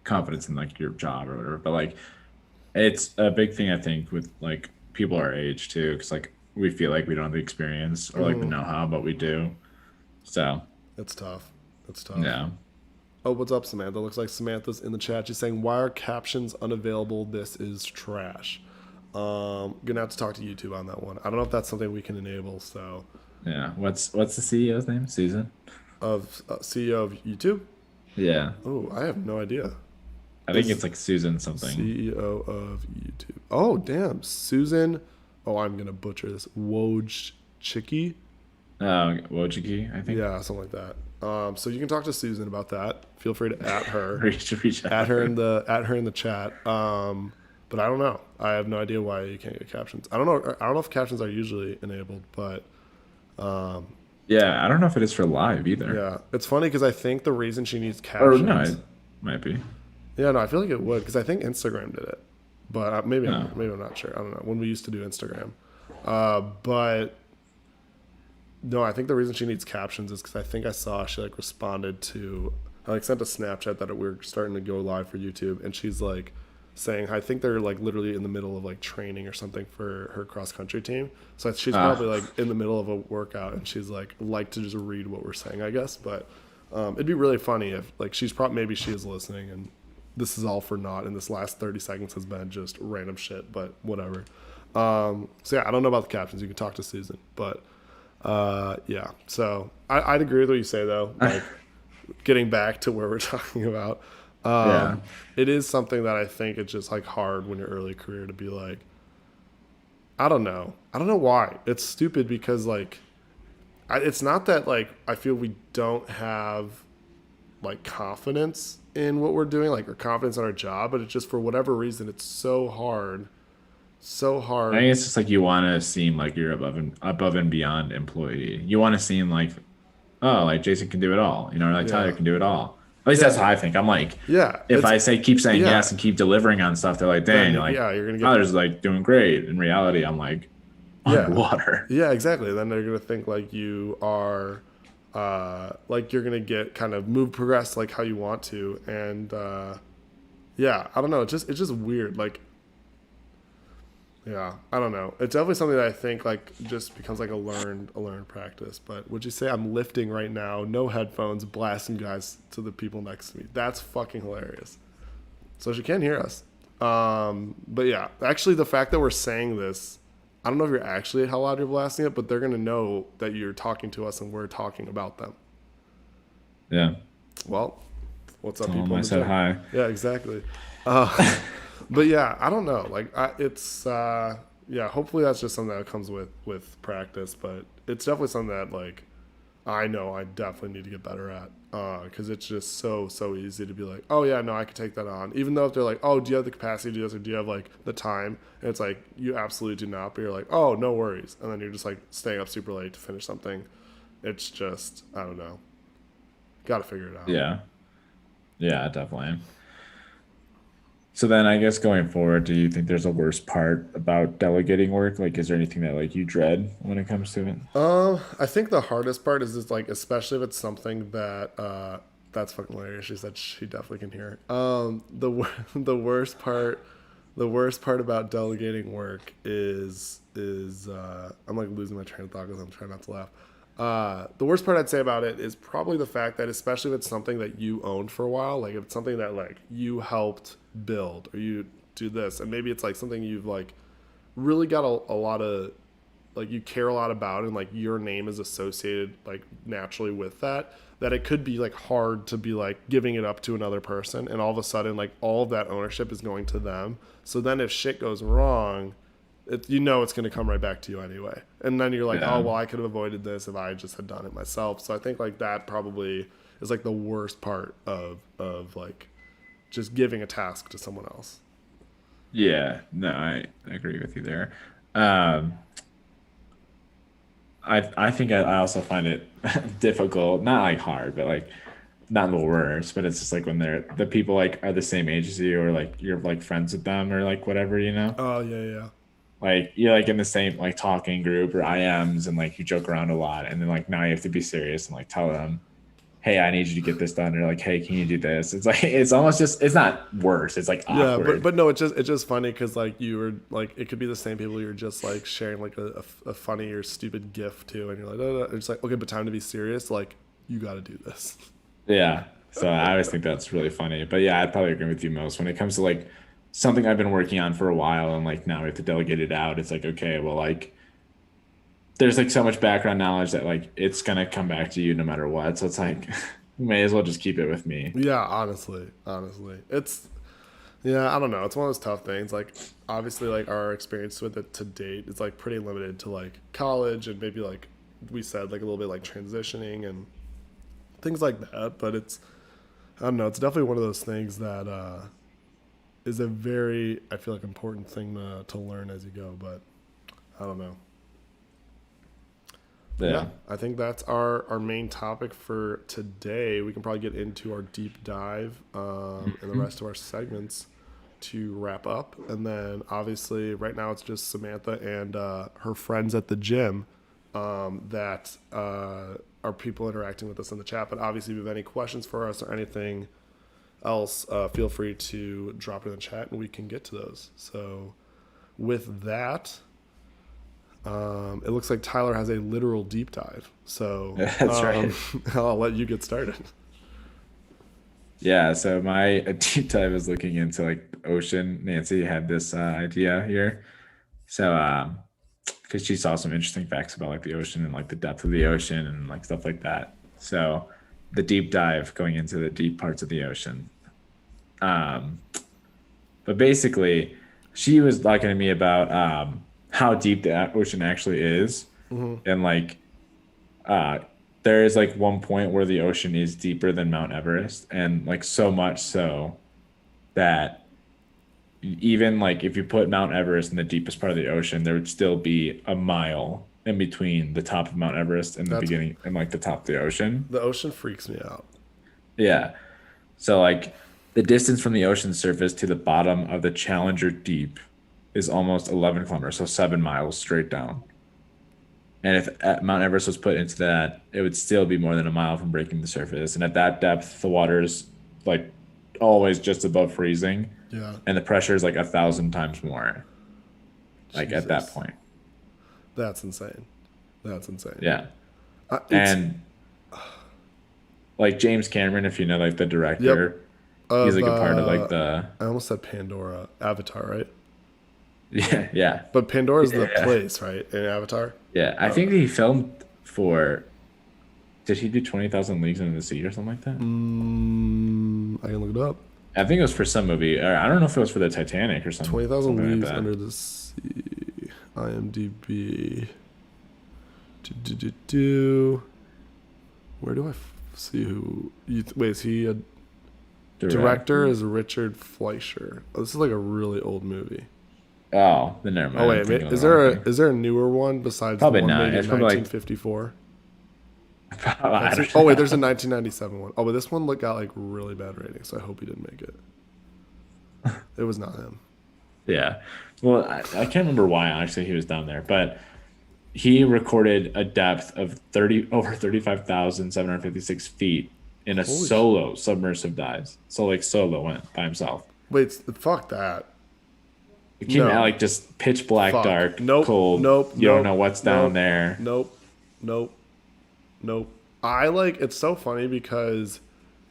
confidence in like your job or whatever, but like it's a big thing I think with like people our age too, because like we feel like we don't have the experience or like the know-how, but we do. So It's tough. It's tough. yeah. Oh, what's up, Samantha? Looks like Samantha's in the chat. She's saying, "Why are captions unavailable? This is trash." Gonna have to talk to YouTube on that one. I don't know if that's something we can enable. So, Yeah. What's the CEO's name? Susan? of CEO of YouTube. Yeah. Oh, I have no idea. I think Is it's like Susan something. CEO of YouTube. Oh, damn, Susan. Oh, I'm gonna butcher this. Wojcicki. Wojcicki, I think. Yeah, something like that. So you can talk to Susan about that. Feel free to at her, Reach out. at her in the chat. But I don't know. I have no idea why you can't get captions. I don't know. I don't know if captions are usually enabled, but Yeah, I don't know if it is for live either. yeah, it's funny because I think the reason she needs Or no, captions. it might be. Yeah, no, I feel like it would because I think Instagram did it, but No. maybe I'm not sure. I don't know when we used to do Instagram, but no, I think the reason she needs captions is because I think I saw she like responded to I like sent a Snapchat that we were starting to go live for YouTube, and she's like saying I think they're like literally in the middle of like training or something for her cross country team. So she's probably like in the middle of a workout, and she's like to just read what we're saying, I guess. But it'd be really funny if like she's probably maybe she is listening and this is all for naught, and this last 30 seconds has been just random shit, but whatever. So yeah, I don't know about the captions. You can talk to Susan, but yeah. So I'd agree with what you say though. Like getting back to where we're talking about, Yeah. it is something that I think it's just like hard when your early career to be like, I don't know. I don't know why. It's stupid because like, it's not that like I feel we don't have like confidence in what we're doing, like or confidence in our job, but it's just for whatever reason it's so hard, so I hard. think it's just like you want to seem like you're above and beyond employee. You want to seem like, oh, like Jason can do it all, or like Tyler Yeah, can do it all. At least that's yeah, how I think. I'm like, yeah. if I keep saying Yeah. yes and keep delivering on stuff, they're like, dang, Then you're like yeah, you're gonna get Tyler's like doing great. In reality, I'm like yeah, underwater. yeah, exactly. Then they're gonna think like you are, like you're gonna get kind of progress like how you want to, and yeah, I don't know. It's just weird. Like yeah, I don't know. It's definitely something that I think like just becomes like a learned practice. But would you say I'm lifting right now, no headphones, blasting guys to the people next to me? That's fucking hilarious. So she can hear us. But yeah, actually the fact that we're saying this, I don't know if you're actually how loud you're blasting it, but they're gonna know that you're talking to us and we're talking about them. Yeah. Well, what's up, Tell people? them I in the said chat? hi. Yeah, exactly. Uh, but yeah, I don't know. Like, it's yeah. Hopefully, that's just something that comes with practice. But it's definitely something that like I know I definitely need to get better at. Because it's just so easy to be like, oh yeah, no, I could take that on. Even though if they're like, oh, do you have the capacity to do this, or do you have like the time? And it's like you absolutely do not. But you're like, oh, no worries. And then you're just like staying up super late to finish something. It's just I don't know. Got to figure it out. Yeah. Yeah, definitely. So then I guess going forward, do you think there's a worst part about delegating work? Like, is there anything that like you dread when it comes to it? I think the hardest part is just like, especially if it's something that that's fucking hilarious. She said she definitely can hear. The the worst part about delegating work is I'm like losing my train of thought because I'm trying not to laugh. The worst part I'd say about it is probably the fact that, especially if it's something that you owned for a while, like if it's something that like you helped build or you do this, and maybe it's like something you've like really got a lot of like you care a lot about, and like your name is associated like naturally with that, that it could be like hard to be like giving it up to another person, and all of a sudden like all of that ownership is going to them. So then if shit goes wrong, it's going to come right back to you anyway. And then you're like, Yeah. oh, well, I could have avoided this if I just had done it myself. So I think like that probably is like the worst part of like just giving a task to someone else. Yeah, no, I agree with you there. Um, I think I also find it difficult, not like hard, but like not the worst, but it's just like when the people like are the same age as you or like you're like friends with them or like whatever, Oh, yeah, yeah. like you're like in the same like talking group or IMs and like you joke around a lot and then like now you have to be serious and like tell them, hey, I need you to get this done, or like, hey, can you do this? It's like it's almost just it's not worse. It's like Yeah, awkward. but no, it's just funny because like you were like it could be the same people you're just like sharing like a funny or stupid gif to, and you're like, oh, it's like okay, but time to be serious. Like you got to do this. Yeah. So I always think that's really funny. But yeah, I'd probably agree with you most when it comes to like something I've been working on for a while and like now we have to delegate it out. It's like, okay, well, like there's like so much background knowledge that like it's gonna come back to you no matter what. So it's like may as well just keep it with me. Yeah, honestly, it's yeah, I don't know. It's one of those tough things. Like obviously, like our experience with it to date is like pretty limited to like college and maybe like we said like a little bit like transitioning and things like that. But it's I don't know. It's definitely one of those things that is a very I feel like important thing to learn as you go. But I don't know. But yeah, Yeah. I think that's our main topic for today. We can probably get into our deep dive in the rest of our segments to wrap up. And then obviously, right now it's just Samantha and her friends at the gym that are people interacting with us in the chat. But obviously, if you have any questions for us or anything else, feel free to drop it in the chat and we can get to those. So, with that. It looks like Tyler has a literal deep dive. So That's right. I'll let you get started. Yeah, so my deep dive is looking into like ocean. Nancy had this idea here. So because she saw some interesting facts about like the ocean and like the depth of the ocean and like stuff like that. So the deep dive going into the deep parts of the ocean. Um, but basically, she was talking to me about how deep the ocean actually is, and like uh, there is like one point where the ocean is deeper than Mount Everest, and like so much so that even like if you put Mount Everest in the deepest part of the ocean, there would still be a mile in between the top of Mount Everest and the That's beginning and like the top of the ocean. the ocean freaks me out. Yeah. So like the distance from the ocean surface to the bottom of the Challenger Deep is almost 11 kilometers, so 7 miles straight down. And if Mount Everest was put into that, it would still be more than a mile from breaking the surface. And at that depth, the water's like always just above freezing, Yeah. and the pressure is like 1,000 times more. Like at that Jesus. point, That's insane. That's insane. yeah. It's And like James Cameron, if you know like the yep. director, he's Of like a part of like the I almost said Pandora, Avatar, right? yeah But Pandora's the yeah place, right? In Avatar. yeah. I think he filmed for. Did he do 20,000 Leagues Under the Sea or something like that? I can look it up. I think it was for some movie. Or I don't know if it was for the Titanic or something. 20,000 Something like Leagues that. Under the Sea. IMDb. Do. Where do I see who? Wait, is he a director? Is Richard Fleischer? Oh, this is like a really old movie. Oh, then never mind. Oh I'm wait, thinking of is the wrong there a newer one besides Probably the one not. made It's in probably like 1954? I don't Oh wait, know. there's a 1997 one. Oh, but this one got like really bad ratings, so I hope he didn't make it. It was not him. Yeah. Well, I can't remember why actually he was down there, but he recorded a depth of 30 over 35,756 feet in a Holy solo submersive dive. So like solo went by himself. Wait, fuck that. It came No. out like just pitch black, Fuck. dark, Nope. cold. Nope. You don't nope, know what's nope, down there. Nope. Nope. Nope. I like it's so funny because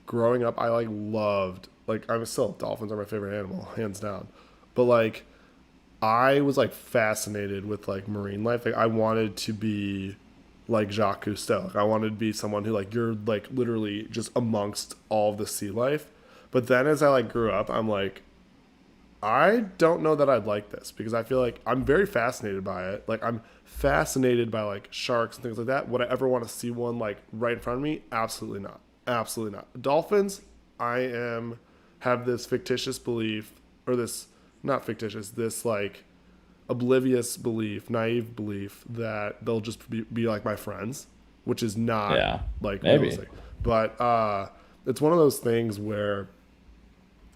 growing up I like loved like I'm still dolphins are my favorite animal, hands down. But like I was like fascinated with like marine life. Like I wanted to be like Jacques Cousteau. Like I wanted to be someone who like you're like literally just amongst all of the sea life. But then as I like grew up, I'm like I don't know that I'd like this because I feel like I'm very fascinated by it. Like I'm fascinated by like sharks and things like that. Would I ever want to see one like right in front of me? Absolutely not. Absolutely not. Dolphins, I am have this fictitious belief or this not fictitious, this like oblivious belief, naive belief that they'll just be like my friends, which is not Yeah. like Maybe. realistic. But it's one of those things where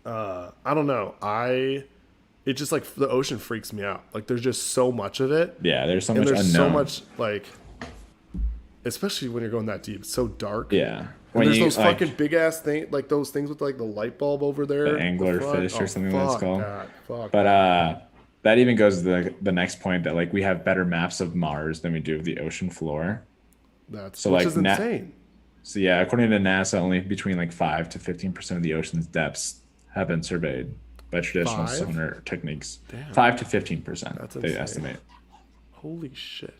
I don't know. It just like the ocean freaks me out. Like there's just so much of it, Yeah, there's so and much there's unknown. so much like, especially when you're going that deep. It's so dark. Yeah. And when there's you those like fucking big ass thing, like those things with like the light bulb over the there. The angler front. fish or Oh something that's fuck called. that. Fuck But that. that even goes to the next point that like we have better maps of Mars than we do of the ocean floor. That's So which like is nat insane. so yeah, according to NASA, only between like 5 to 15% of the ocean's depths have been surveyed by traditional Five. sonar techniques. Damn, 5 to 15%, that's they insane. estimate. Holy shit.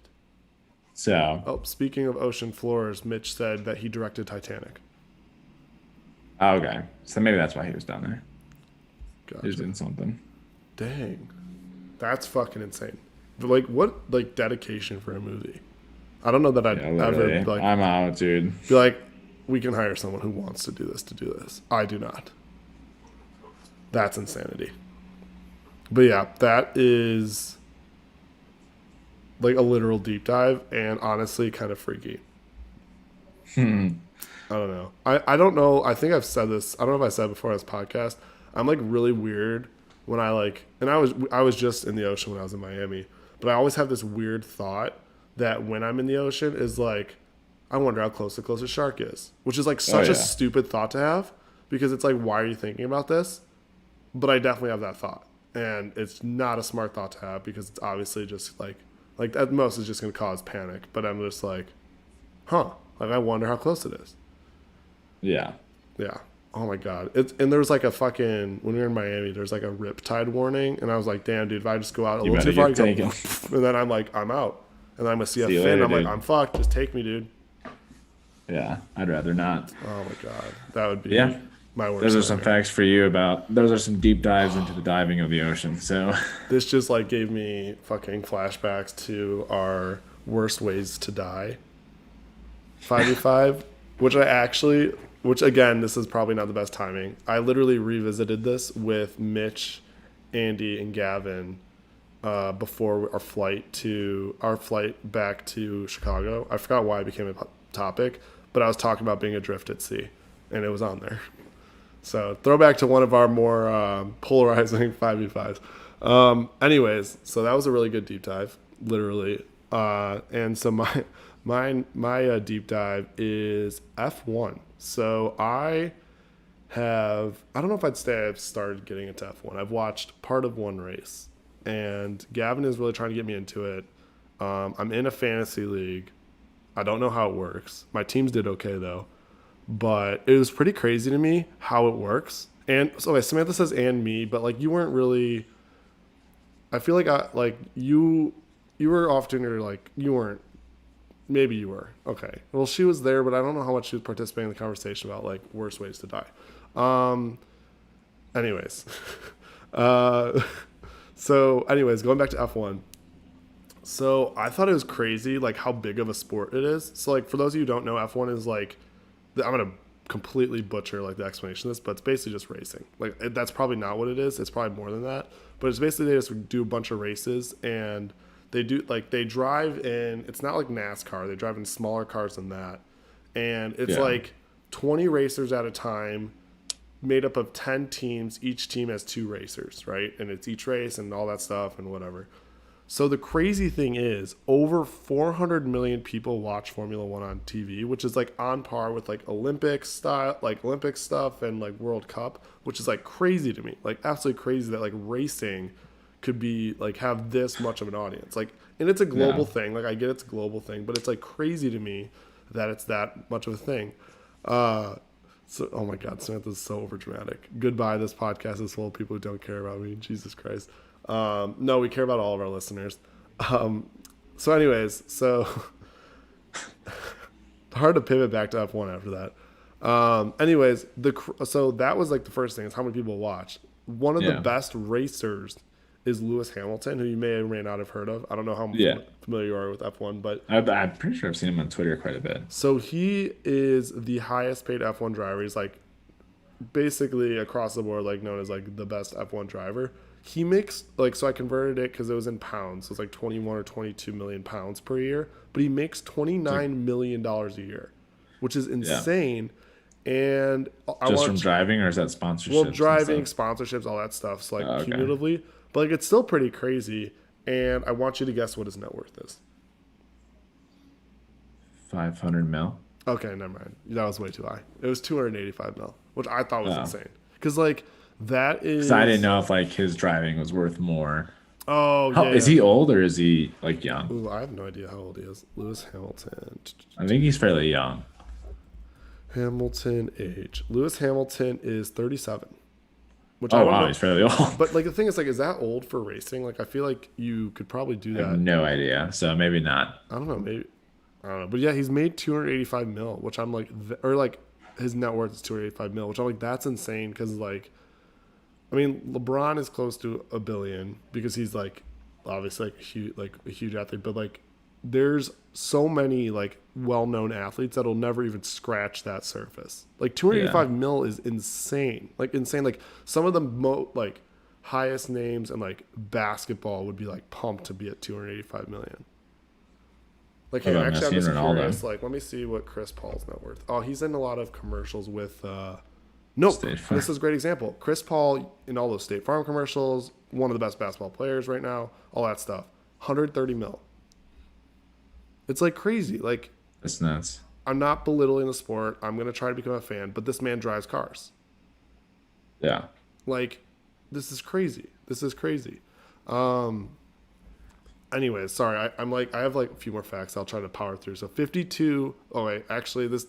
So, Oh, speaking of ocean floors, Mitch said that he directed Titanic. okay. So maybe that's why he was down there. He was Gotcha. doing something. Dang, that's fucking insane. But like, what like dedication for a movie? I don't know that I'd Yeah, ever literally. like I'm out, dude. be like, we can hire someone who wants to do this to do this. I do not. That's insanity. But yeah, that is like a literal deep dive and honestly kind of freaky. I don't know. I don't know. I think I've said this. I don't know if I said before on this podcast. I'm like really weird when I like, and I was just in the ocean when I was in Miami, but I always have this weird thought that when I'm in the ocean is like, I wonder how close the closest shark is, which is like Oh such a yeah. stupid thought to have because it's like, why are you thinking about this? But I definitely have that thought, and it's not a smart thought to have because it's obviously just like at most it's just gonna cause panic. But I'm just like, huh? Like I wonder how close it is. Yeah. Yeah. Oh my god. It's and there was like a fucking when we were in Miami, there's like a riptide warning, and I was like, damn, dude, if I just go out a You little better too far, I get go, taken. and then I'm like, I'm out, and then I'm gonna see a See you fin. later, I'm like, dude. I'm fucked. Just take me, dude. Yeah. I'd rather not. Oh my god, that would be Yeah. my Those worst are some nightmare. facts for you about those are some deep dives into the diving of the ocean. So This just like gave me fucking flashbacks to our worst ways to die 5v5, which again, this is probably not the best timing. I literally revisited this with Mitch, Andy, and Gavin before our flight back to Chicago. I forgot why it became a topic, but I was talking about being adrift at sea, and it was on there. So throwback to one of our more polarizing 5v5s. Anyways, so that was a really good deep dive, literally. And so my deep dive is F1. So I don't know if I'd say I've started getting into F1. I've watched part of one race, and Gavin is really trying to get me into it. I'm in a fantasy league. I don't know how it works. My teams did okay though, but it was pretty crazy to me how it works. And so like, Samantha says and me, but like you weren't really. I feel like you were often or like you weren't. Maybe you were. Okay. Well, she was there, but I don't know how much she was participating in the conversation about like worst ways to die. Anyways, uh, anyways, going back to F1. So I thought it was crazy, like how big of a sport it is. So like for those of you who don't know, F1 is like I'm gonna completely butcher like the explanation of this, but it's basically just racing. Like that's probably not what it is. It's probably more than that. But it's basically they just do a bunch of races and they drive in. It's not like NASCAR. They drive in smaller cars than that, and it's yeah. like 20 racers at a time, made up of 10 teams. Each team has two racers, right? And it's each race and all that stuff and whatever. So the crazy thing is, over 400 million people watch Formula One on TV, which is like on par with like Olympic style, like Olympic stuff and like World Cup, which is like crazy to me, like absolutely crazy that like racing could be like have this much of an audience. Like, and it's a global Yeah. thing. Like I get it's a global thing, but it's like crazy to me that it's that much of a thing. So, oh my God, Samantha's so overdramatic. Goodbye. This podcast is full of people who don't care about me. Jesus Christ. No, we care about all of our listeners. So, anyways, hard to pivot back to F1 after that. Anyways, so that was like the first thing is how many people watch. One of the Yeah. best racers is Lewis Hamilton, who you may or may not have heard of. I don't know how Yeah. familiar you are with F1, but I'm pretty sure I've seen him on Twitter quite a bit. so he is the highest paid F1 driver. He's like basically across the board, like known as like the best F1 driver. He makes like, so I converted it because it was in pounds. So it's like 21 or 22 million pounds per year, but he makes $29 million a year, which is Yeah. insane. And I Just want from driving, or is that sponsorships well, and driving, stuff? sponsorships, all that stuff. So like Oh, okay. cumulatively, but like it's still pretty crazy. And I want you to guess what his net worth is. 500 mil. Okay, never mind. That was way too high. It was 285 mil, which I thought was Oh, insane. Because like that because I didn't is. know if like his driving was worth more. Oh How yeah, is yeah. he old or is he like young? Ooh, I have no idea how old he is. Lewis Hamilton. I think he's fairly young. Hamilton age. Lewis Hamilton is 37, which I Oh don't wow, know. he's fairly old. But like the thing is, like, is that old for racing? Like, I feel like you could probably do I have that. no idea. So maybe not. I don't know, maybe. I don't know, but yeah, he's made 285 mil, which I'm like, or like his net worth is 285 mil, which I'm like, that's insane because like, I mean, LeBron is close to a billion because he's like, obviously like a huge athlete, but like, there's so many like well-known athletes that'll never even scratch that surface. Like Yeah. 285 mil is insane, like insane. Like some of the like highest names in like basketball would be like pumped to be at 285 million. Like, What hey, about actually, I'm Messi and just Ronaldo? curious. Like, let me see what Chris Paul's net worth. Oh, he's in a lot of commercials with. Nope, State Farm. this is a great example. Chris Paul in all those State Farm commercials, one of the best basketball players right now. All that stuff. 130 mil. It's like crazy. Like, That's nuts. I'm not belittling the sport. I'm gonna try to become a fan, but this man drives cars. Yeah. Like, this is crazy. This is crazy. Anyways, sorry. I'm like, I have like a few more facts. I'll try to power through. So 52. Oh wait, actually, this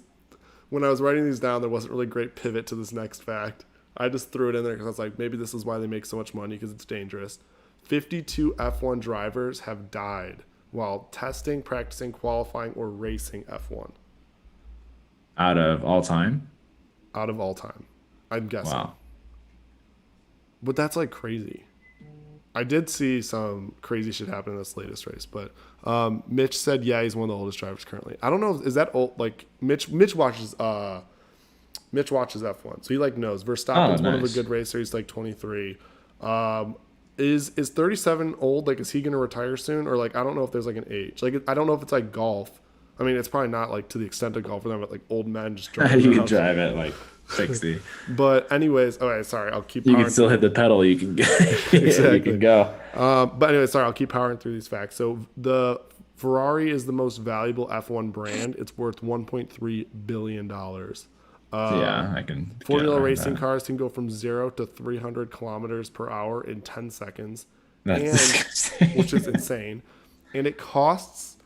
when I was writing these down, there wasn't really a great pivot to this next fact. I just threw it in there because I was like, maybe this is why they make so much money because it's dangerous. 52 F1 drivers have died while testing, practicing, qualifying, or racing F1 Out of all time? out of all time. I'm guessing. Wow. But that's like crazy. I did see some crazy shit happen in this latest race, but Mitch said, yeah, he's one of the oldest drivers currently. I don't know, is that old? Like Mitch watches F1, so he like knows Oh, Verstappen's one of a nice. good racer. He's like 23. Is 37 old? Like, is he gonna retire soon, or like I don't know if there's like an age. Like I don't know if it's like golf. I mean, it's probably not like to the extent of golf for them, but like old men just driving You can around. drive at like 60. But anyways, okay, sorry, I'll keep You can powering still through. hit the pedal. You can you can Exactly. go. But anyway, sorry, I'll keep powering through these facts. So the Ferrari is the most valuable F1 brand. It's worth 1.3 billion dollars. So yeah, I can get Formula around racing that. cars can go from 0 to 300 kilometers per hour in 10 seconds, That's and which is disgusting. insane. And it costs.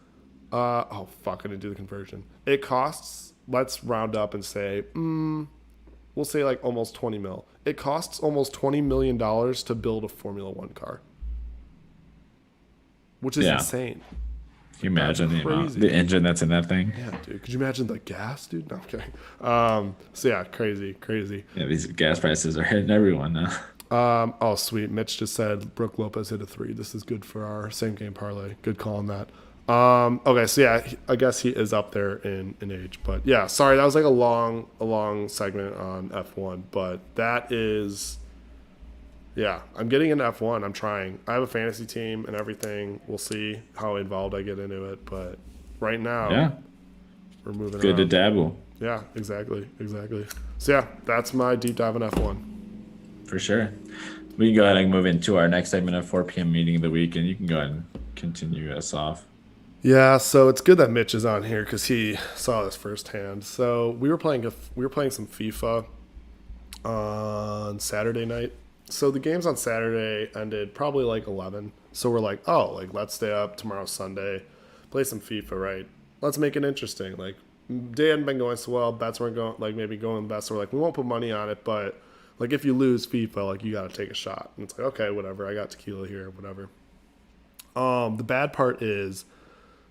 Oh fuck! I didn't do the conversion. It costs. Let's round up and say we'll say like almost 20 mil. It costs almost $20 million to build a Formula One car, which is Yeah. insane. Can you That's imagine the amount, crazy. the engine that's in that thing? Yeah, dude. Could you imagine the gas, dude? No, I'm kidding. So yeah, crazy, crazy. Yeah, these gas prices are hitting everyone now. Oh, sweet. Mitch just said Brooke Lopez hit a three. This is good for our same game parlay. Good call on that. Okay, so yeah, I guess he is up there in age, but yeah, sorry that was like a long segment on F1, but that is yeah, I'm getting into F1. I'm trying. I have a fantasy team and everything. We'll see how involved I get into it, but right now Yeah, we're moving good to around. dabble Yeah, exactly, exactly. So yeah, that's my deep dive in F1. for sure. We can go ahead and move into our next segment of 4 p.m. meeting of the week, and you can go ahead and continue us off. Yeah, so it's good that Mitch is on here because he saw this firsthand. So we were playing some FIFA on Saturday night. So the games on Saturday ended probably like 11. So we're like, oh, like let's stay up tomorrow Sunday, play some FIFA, right? Let's make it interesting. Like day hadn't been going so well, bets weren't going like maybe going best. So we're like, we won't put money on it, but like if you lose FIFA, like you got to take a shot. And it's like, okay, whatever. I got tequila here, whatever. The bad part is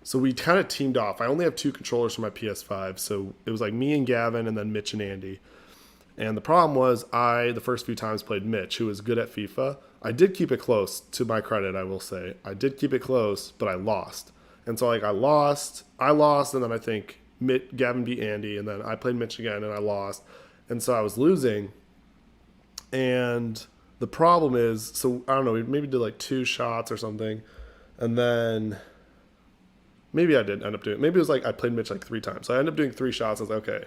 so we kind of teamed off. I only have two controllers for my PS5, so it was like me and Gavin, and then Mitch and Andy. And the problem was, the first few times played Mitch, who was good at FIFA. I did keep it close, to my credit, I will say. I did keep it close, but I lost. And so like I lost, and then I think Gavin beat Andy, and then I played Mitch again, and I lost. And so I was losing. And the problem is, so I don't know, we maybe did like two shots or something, and then maybe I did end up doing. Maybe it was like I played Mitch like three times. So I ended up doing three shots. I was like, okay.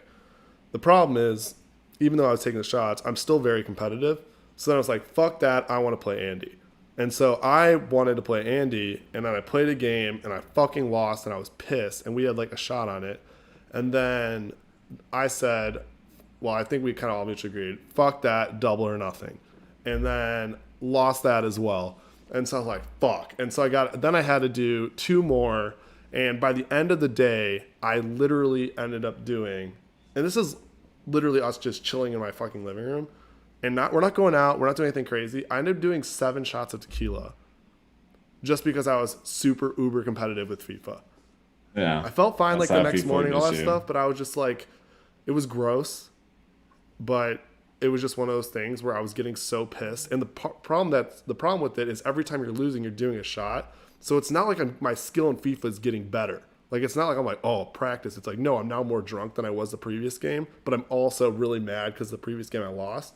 The problem is, even though I was taking the shots, I'm still very competitive. So then I was like, fuck that. I want to play Andy. And so I wanted to play Andy, and then I played a game, and I fucking lost, and I was pissed. And we had like a shot on it. And then I said, well, I think we kind of all mutually agreed, fuck that, double or nothing. And then lost that as well. And so I was like, fuck. And so then I had to do 2 more. And by the end of the day, I literally ended up doing, and this is literally us just chilling in my fucking living room. And we're not going out, we're not doing anything crazy. I ended up doing 7 shots of tequila just because I was super uber competitive with FIFA. Yeah. I felt fine That's like the how next FIFA morning, all that gives you. stuff, but I was just like, it was gross, but it was just one of those things where I was getting so pissed. And the problem with it is every time you're losing, you're doing a shot. So it's not like my skill in FIFA is getting better. Like it's not like I'm like, oh, practice. It's like, no, I'm now more drunk than I was the previous game, but I'm also really mad because the previous game I lost.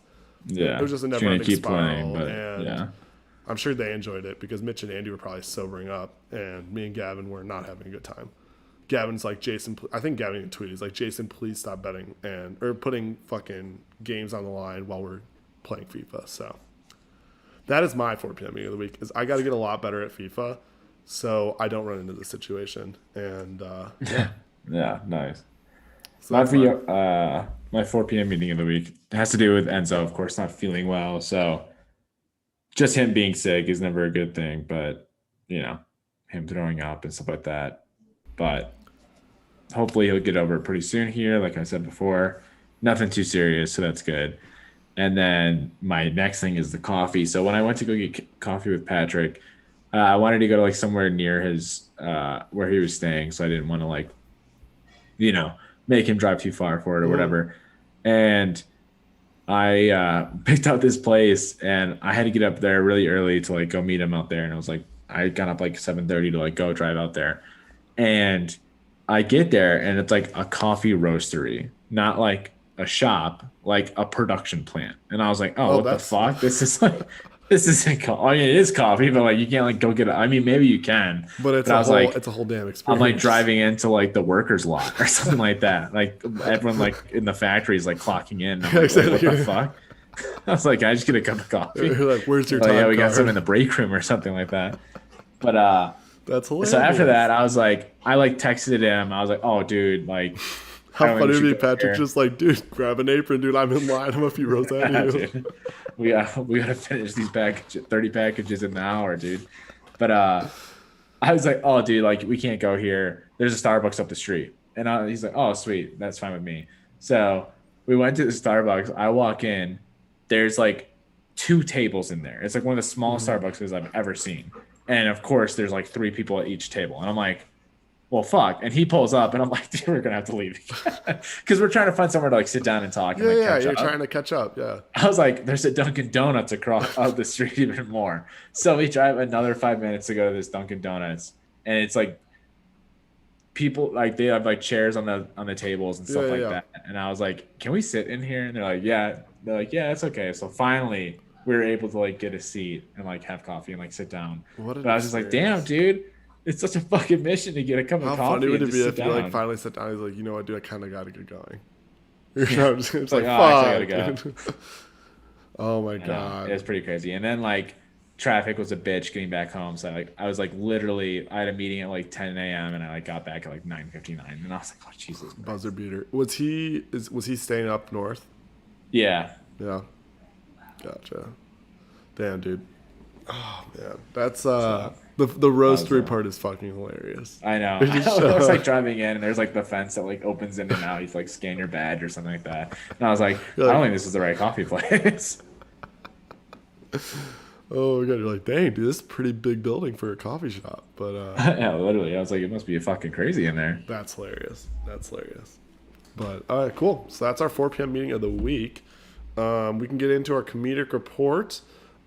It Yeah. was just a You're gonna never-ending keep playing, spiral, but and yeah. I'm sure they enjoyed it because Mitch and Andy were probably sobering up, and me and Gavin were not having a good time. Gavin's like, Jason, I think Gavin even tweeted, he's like, Jason, please stop betting or putting fucking games on the line while we're playing FIFA. So that is my 4 p.m. meeting of the week. Is I got to get a lot better at FIFA, so I don't run into this situation. And yeah, Yeah, nice. so that's mine. My 4 p.m. meeting of the week has to do with Enzo, of course, not feeling well. So just him being sick is never a good thing, but you know, him throwing up and stuff like that. But hopefully he'll get over it pretty soon here. Like I said before, nothing too serious, so that's good. And then my next thing is the coffee. So when I went to go get coffee with Patrick, I wanted to go to like somewhere near his where he was staying, so I didn't want to like make him drive too far for it or whatever. And I picked out this place, and I had to get up there really early to like go meet him out there. And I was like, I got up like 7:30 to like go drive out there, and I get there, and it's like a coffee roastery, not like a shop, like a production plant. And I was like, oh, Oh, what the that's fuck? This isn't. I mean, it is coffee, but like you can't like go get it. I mean, maybe you can, but but I was like, it's a whole damn I'm like experience. driving into like the workers lot or something like that. Like everyone like in the factory is like clocking in. I'm like, wait, what the fuck? I was like, I just get a cup of coffee. You're like, where's your Like, yeah, time we got some in card? the break room or something like that. But That's so after hilarious. that, I like texted him. I was like, oh, dude, like, I How don't think we funny would should it be, go Patrick? here. Just like, dude, grab an apron, dude. I'm in line. I'm a few rows ahead of you. Dude, we gotta finish these 30 packages in an hour, dude. But I was like, oh, dude, like we can't go here. There's a Starbucks up the street. And he's like, oh, sweet. That's fine with me. So we went to the Starbucks. I walk in. There's like 2 tables in there. It's like one of the smallest Starbucks I've ever seen. And of course, there's like 3 people at each table. And I'm like, well, fuck. And he pulls up, and I'm like, dude, we're going to have to leave. Because we're trying to find somewhere to like sit down and talk and Yeah, like yeah, catch you're up. trying to catch up. Yeah. I was like, there's a Dunkin' Donuts across up the street even more. So we drive another 5 minutes to go to this Dunkin' Donuts, and it's like people like they have like chairs on the tables and Yeah, stuff yeah, like yeah. that. And I was like, can we sit in here? And they're like, yeah. They're like, yeah, it's okay. So finally, we were able to like get a seat and like have coffee and like sit down. What an But I was just like, damn, experience. dude, it's such a fucking mission to get a cup of How funny coffee would and it just be sit if you like down. finally sit down? He's like, you know what, dude, I kind of got to get going. Yeah. It's It's like, like, oh, actually, I gotta fuck, go. dude. Oh my I know it god. was pretty crazy. And then like traffic was a bitch getting back home. So like I was like literally I had a meeting at like 10 a.m. and I like got back at like 9:59. And I was like, oh Jesus Buzzer Christ. beater. Was he staying up north? Yeah. Yeah. Gotcha. Damn, dude. Oh man, that's So the I was roastery part is fucking hilarious. I know. It just I was like driving in and there's like the fence that like opens in and out. You like scan your badge or something like that. And I was like, you're I don't like, think this is the right coffee place. oh my god, you're like, dang, dude, this is a pretty big building for a coffee shop. But Yeah, literally. I was like, it must be fucking crazy in there. that's hilarious. That's hilarious. But all right, cool. So that's our 4 p.m. meeting of the week. We can get into our comedic report.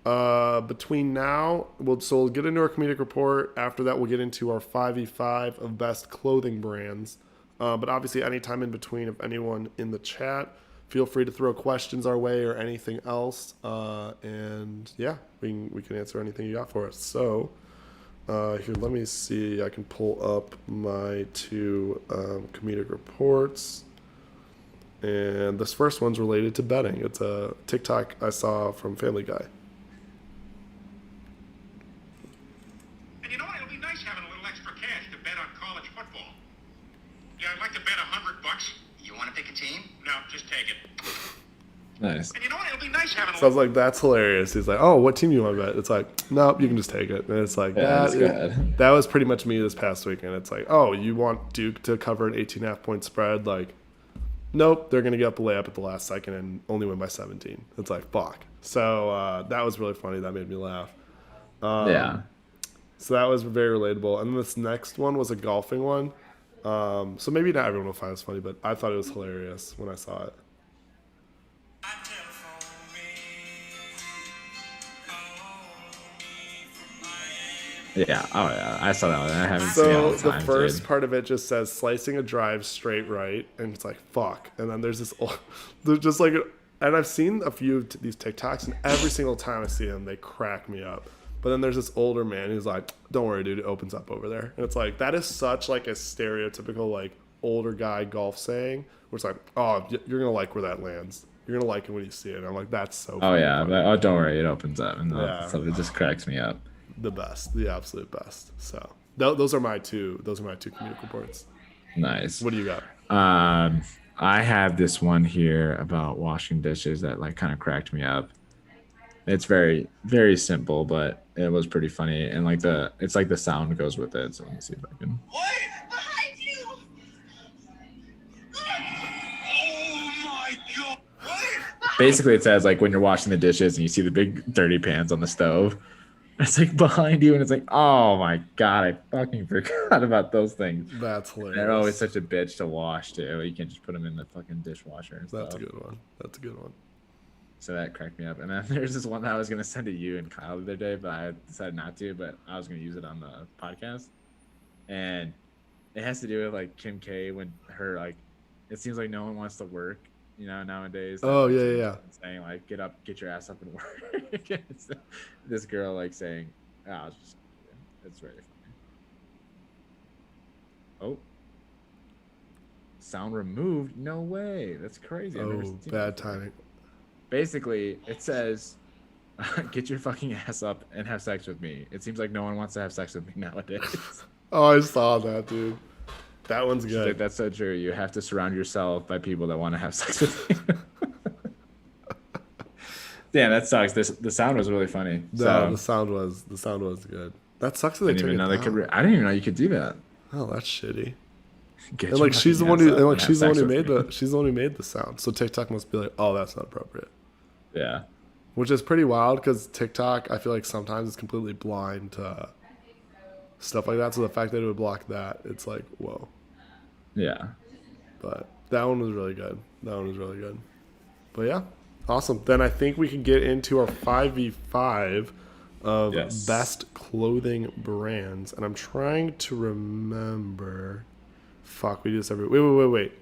Between now, we'll get into our comedic report. After that, we'll get into our 5v5 of best clothing brands. But obviously, anytime in between, if anyone in the chat, feel free to throw questions our way or anything else. And yeah, we can answer anything you got for us. So here, let me see. I can pull up my 2 comedic reports. And this first one's related to betting. It's a TikTok I saw from Family Guy. And you know what? It'll be nice having a little extra cash to bet on college football. Yeah, I'd like to bet $100 team? No, just take it. Nice. And you know what? It'll be nice having a So I was like, that's hilarious. He's like, oh, what team do you want to bet? It's like, nope, you can just take it. And it's like, Yeah, just go ahead. that was pretty much me this past weekend. It's like, oh, you want Duke to cover an 18.5 point spread? Like, nope, they're going to get up a layup at the last second and only win by 17. It's like, fuck. So that was really funny. That made me laugh. Yeah. So that was very relatable. And this next one was a golfing one. So maybe not everyone will find this funny, but I thought it was hilarious when I saw it. Yeah. Oh, yeah. I saw that one. I haven't seen it all So the the time, first dude. part of it just says slicing a drive straight right, and it's like fuck. And then there's this, there's just like, and I've seen a few of these TikToks, and every single time I see them, they crack me up. But then there's this older man who's like, "Don't worry, dude, it opens up over there." And it's like that is such like a stereotypical like older guy golf saying, where it's like, "Oh, you're gonna like where that lands. You're gonna like it when you see it." And I'm like, "That's so." Oh, yeah. funny. But, oh, don't worry. It opens up. And Yeah. so it just cracks me up. The best, the absolute best. So those are my two. Those are my two comedic reports. Nice. What do you got? I have this one here about washing dishes that like kind of cracked me up. It's very, very simple, but it was pretty funny. And like it's like the sound goes with it. So let me see if I can. Wait! Behind you! Oh my god! Wait! Basically, it says like when you're washing the dishes and you see the big dirty pans on the stove, it's like behind you, and it's like, oh my god, I fucking forgot about those things. That's hilarious. They're always such a bitch to wash too. You can't just put them in the fucking dishwasher and That's a stuff. good one. That's a good one. So that cracked me up. And then there's this one that I was gonna send to you and Kyle the other day, but I decided not to. But I was gonna use it on the podcast, and it has to do with like Kim K when her like, it seems like no one wants to work, nowadays. Oh, Like, yeah, she's yeah. saying like, get up, get your ass up and work. It's this girl like saying, oh, it's very funny. Oh, sound removed? No way. That's crazy. I've never Oh, seen bad that before. timing. Basically, it says, get your fucking ass up and have sex with me. It seems like no one wants to have sex with me nowadays. Oh, I saw that, dude. That one's She's like, good. that's so true. You have to surround yourself by people that want to have sex with you. Damn, that sucks. The sound was really funny. No, So the sound was good. That sucks that they I didn't took even it know they down. could. I didn't even know you could do that. Oh, that's shitty. Get And your like she's the fucking one ass who up and like and have she's the one sex who with made me. she's the one who made the sound. So TikTok must be like, oh, that's not appropriate. Yeah. Which is pretty wild because TikTok, I feel like sometimes is completely blind to stuff like that. So the fact that it would block that, it's like, whoa. Yeah. But that one was really good. That one was really good. But yeah, awesome. Then I think we can get into our 5v5 of Yes. best clothing brands. And I'm trying to remember. Fuck, we do this every. Wait.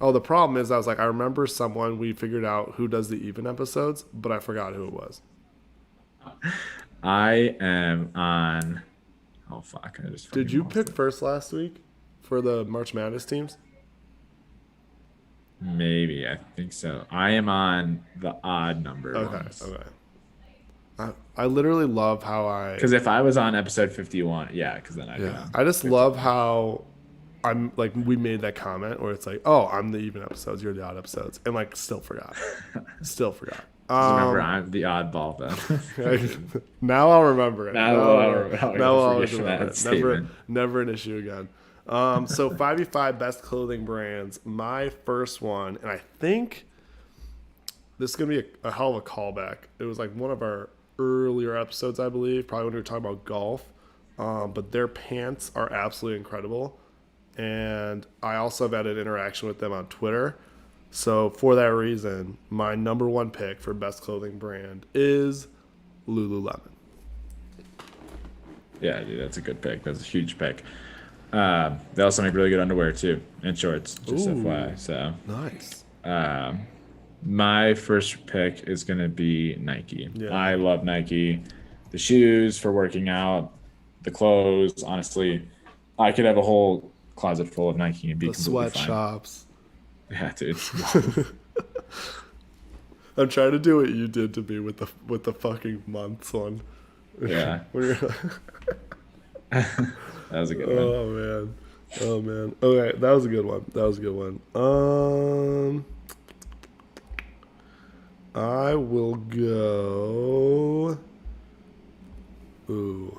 Oh, the problem is I was like, I remember someone we figured out who does the even episodes, but I forgot who it was. I am on. Oh fuck! I just. Did fucking you lost pick it. first last week for the March Madness teams? Maybe I think so. I am on the odd number. Okay. I literally love how I. Because if I was on episode 51, yeah, because then I'd be Yeah, on I just 51. love how I'm like we made that comment where it's like, oh, I'm the even episodes, you're the odd episodes, and like still forgot. Just remember, Um, I'm the oddball then. now I'll remember it. Now Now I'll forget always remember that it. Never, statement. never an issue again. So 5v5 best clothing brands. My first one, and I think this is gonna be a hell of a callback. It was like one of our earlier episodes, I believe, probably when we were talking about golf. But their pants are absolutely incredible. And I also have had an interaction with them on Twitter. So for that reason, my number one pick for best clothing brand is Lululemon. Yeah, dude, that's a good pick. That's a huge pick. They also make really good underwear too and shorts. Just Ooh. FYI. So Nice. my first pick is gonna be Nike. Yeah. I love Nike. The shoes for working out, the clothes. Honestly, I could have a whole closet full of Nike and be The completely fine. sweatshops. Yeah, dude. I'm trying to do what you did to me with the fucking months one. Yeah, Where you're that was a good one. oh man. Oh man. Okay, that was a good one. That was a good one. I will go. Ooh.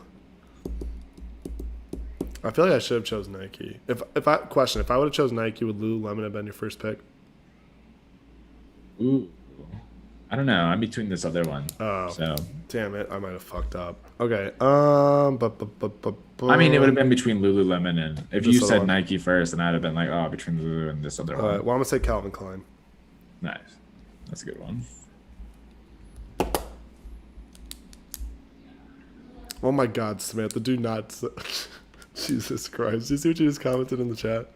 I feel like I should have chose Nike. If I would have chose Nike, would Lululemon have been your first pick? Ooh. I don't know. I'm between this other one. Oh, So, damn it! I might have fucked up. Okay. I mean, it would have been between Lululemon and if you This other said one. Nike first, then I'd have been like, oh, between Lulu and this other All one. right. Well, I'm gonna say Calvin Klein. Nice. That's a good one. Oh my God, Samantha, do not. Jesus Christ! Do you see what she just commented in the chat?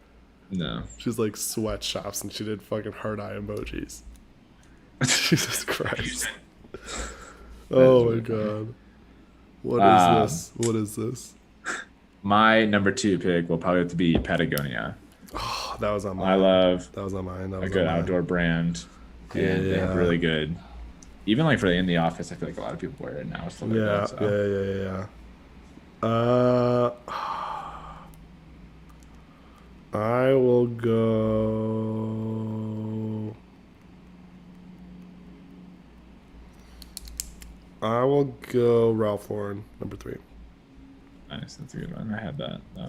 No. She's like sweatshops and she did fucking heart eye emojis. Jesus Christ. Oh my God. What is this? What is this? My number 2 pick will probably have to be Patagonia. Oh, that was on mine. I love That was on mine. That was a good on mine. outdoor brand. And they have Yeah. really good. Even like for in the office, I feel like a lot of people wear it now. Stuff like Yeah, that, so. yeah. Uh, I will go. I will go Ralph Lauren, number 3. Nice, that's a good one. I had that though.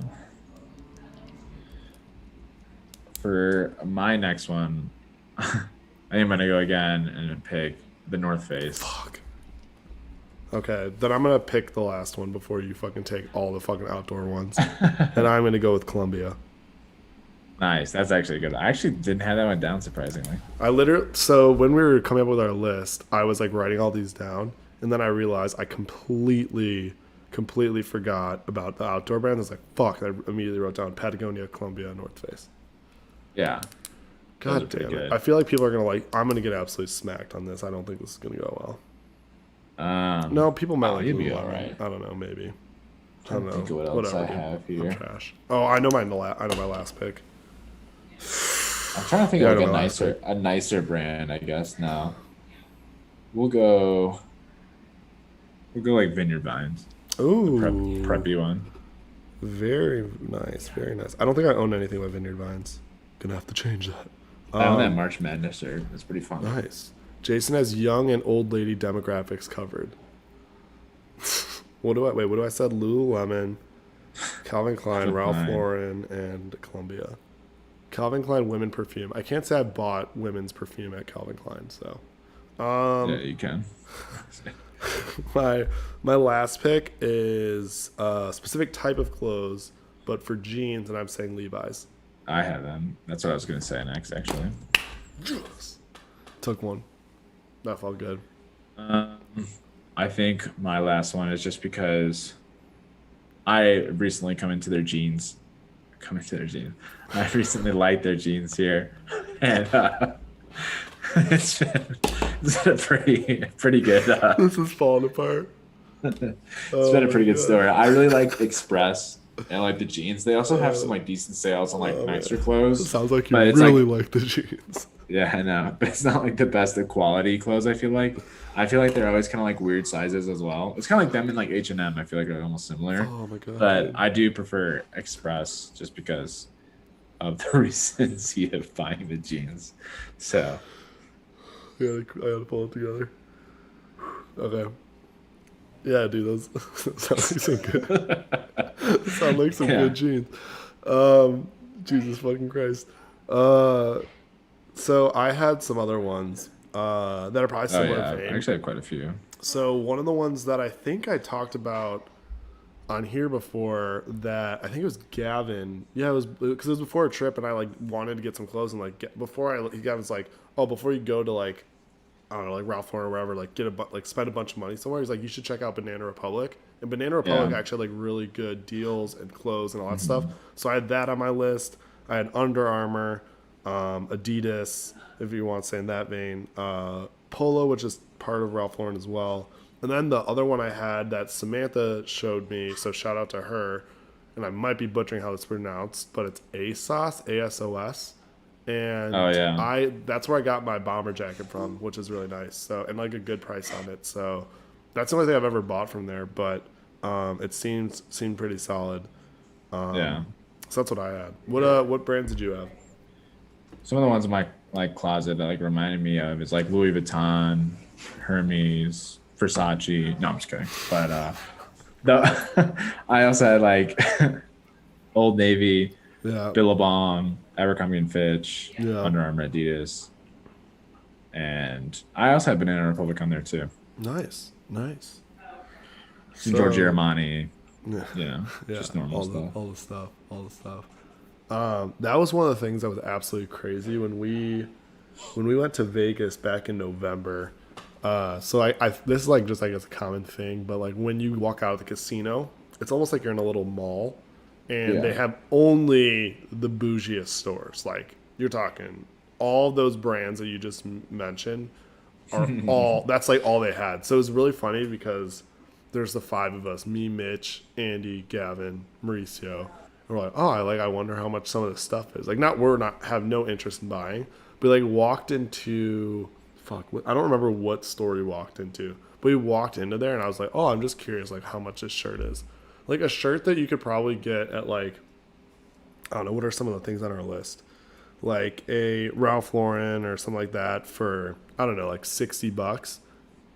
For my next one, I am gonna go again and pick the North Face. Fuck. Okay, then I'm gonna pick the last one before you fucking take all the fucking outdoor ones, and I'm gonna go with Columbia. Nice, that's actually good. I actually didn't have that one down surprisingly. So when we were coming up with our list, I was like writing all these down, and then I realized I completely forgot about the outdoor brand. I was like, fuck, I immediately wrote down Patagonia, Columbia, North Face. Yeah. Those are God pretty damn it. good. I feel like people are gonna I'm gonna get absolutely smacked on this. I don't think this is gonna go well. No, people might like you'd be Lululemon. alright. I don't know, maybe. I Trying don't to know. think of what else Whatever, I dude. have I'm here. trash. Oh, I know my last pick. I'm trying to think Yeah, I of like know my last pick. a nicer brand, I guess. No. We'll go like Vineyard Vines. Ooh, Preppy one. very nice, very nice. I don't think I own anything by Vineyard Vines. Gonna have to change that. I own that March Madness shirt. It's pretty fun. Nice. Jason has young and old lady demographics covered. What do I said? Lululemon, Calvin Klein, Calvin Ralph Klein. Lauren, and Columbia. Calvin Klein women perfume. I can't say I bought women's perfume at Calvin Klein, so Yeah, you can. my last pick is a specific type of clothes, but for jeans, and I'm saying Levi's. I have them. That's what I was gonna say next, actually. Took one. That felt good. I think my last one is just because I recently come into their jeans. I recently liked their jeans here, and it's been a pretty good. This is falling apart. It's been a pretty good story. I really like Express and like the jeans. They also have some like decent sales on like nicer clothes. It sounds like you but it's really like the jeans. Yeah, I know, but it's not like the best of quality clothes. I feel like they're always kind of like weird sizes as well. It's kind of like them in like H&M. I feel like they're almost similar. Oh my God. But I do prefer Express just because of the recency of buying the jeans. So I gotta pull it together. Okay. Yeah, dude, those sound like some good. Sound like some good jeans. Jesus fucking Christ. So I had some other ones that are probably similar I vein. actually have quite a few. So one of the ones that I think I talked about on here before, that I think it was Gavin. Yeah, it was because it was before a trip, and I like wanted to get some clothes, and like Gavin's like, oh, before you go to like, I don't know, like Ralph Lauren or wherever, like spend a bunch of money somewhere. He's like, you should check out Banana Republic, and Banana Republic actually had like really good deals and clothes and all that stuff. So I had that on my list. I had Under Armour, Adidas, if you want to say in that vein, Polo, which is part of Ralph Lauren as well. And then the other one I had that Samantha showed me, so shout out to her, and I might be butchering how it's pronounced, but it's ASOS, ASOS. And that's where I got my bomber jacket from, which is really nice. So, and like a good price on it. So that's the only thing I've ever bought from there, but it seemed pretty solid. So that's what I had. What brands did you have? Some of the ones in my like closet that like reminded me of is like Louis Vuitton, Hermes, Versace. No, I'm just kidding. But the I also had like Old Navy, Yeah. Billabong, Abercrombie and Fitch, Yeah. Under Armour, Adidas, and I also had Banana Republic on there too. Nice. Nice. Some Giorgio So Armani, yeah, you know, yeah, just normal stuff. all the stuff, all the stuff. That was one of the things that was absolutely crazy when we went to Vegas back in November. So I this is like just like it's a common thing, but like when you walk out of the casino, it's almost like you're in a little mall, and they Yeah. have only the bougiest stores. Like you're talking all those brands that you just mentioned are all that's like all they had. So it was really funny because there's the five of us, me, Mitch, Andy, Gavin, Mauricio. And we're like, oh, I wonder how much some of this stuff is. Like we're not have no interest in buying. But like walked into I don't remember what store we walked into. But we walked into there and I was like, oh, I'm just curious like how much this shirt is. Like a shirt that you could probably get at like I don't know, what are some of the things on our list? Like a Ralph Lauren or something like that for I don't know, like $60.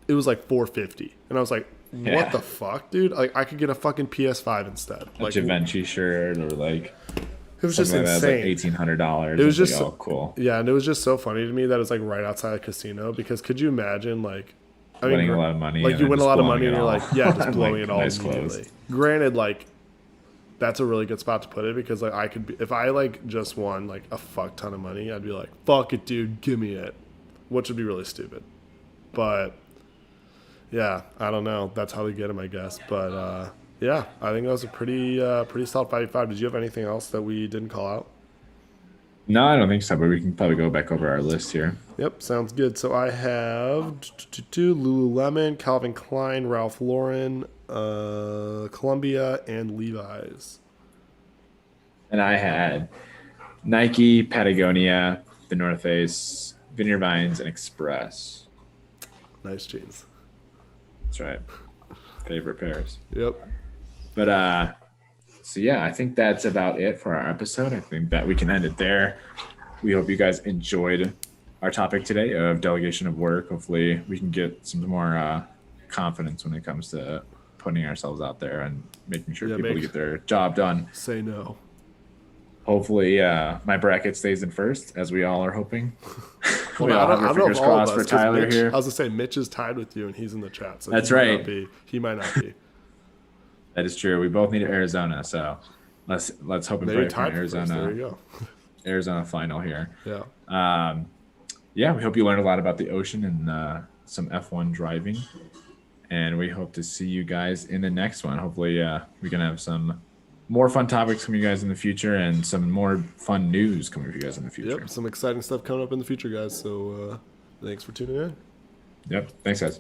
It was like 450, and I was like, "What Yeah. the fuck, dude? Like I could get a fucking PS5 instead." A Like Givenchy shirt or like it was just something like that. It's like insane. $1,800. It was Like, just oh, cool. yeah, and it was just so funny to me that it's like right outside a casino because could you imagine like Winning a lot of money. like and you then win a just lot of blowing money and it you're all like yeah, just on, blowing like, it all nice immediately. clothes. Granted, like that's a really good spot to put it because like I could be if I like just won like a fuck ton of money, I'd be like, fuck it, dude, give me it, which would be really stupid. But yeah, I don't know. That's how they get them, I guess. But yeah, I think that was a pretty solid 5v5. Did you have anything else that we didn't call out? No, I don't think so, but we can probably go back over our list here. Yep, sounds good. So I have Lululemon, Calvin Klein, Ralph Lauren, Columbia, and Levi's. And I had Nike, Patagonia, The North Face, Vineyard Vines, and Express. Nice jeans. That's right. Favorite pairs. Yep. But so yeah, I think that's about it for our episode. I think that we can end it there. We hope you guys enjoyed our topic today of delegation of work. Hopefully we can get some more confidence when it comes to putting ourselves out there and making sure people get their job done. Say no. Hopefully my bracket stays in first, as we all are hoping. Well, We all have our fingers crossed for Tyler Mitch, here. I was gonna say Mitch is tied with you and he's in the chat. So That's he might right. not be. He might not be. That is true. We both need Arizona, so let's hope and Maybe pray for tied an for first. There you Arizona final here. go. Yeah. Yeah, we hope you learned a lot about the ocean and some F1 driving, and we hope to see you guys in the next one. Hopefully, we can have some more fun topics from you guys in the future and some more fun news coming from you guys in the future. Yep. Some exciting stuff coming up in the future, guys. So thanks for tuning in. Yep. Thanks, guys.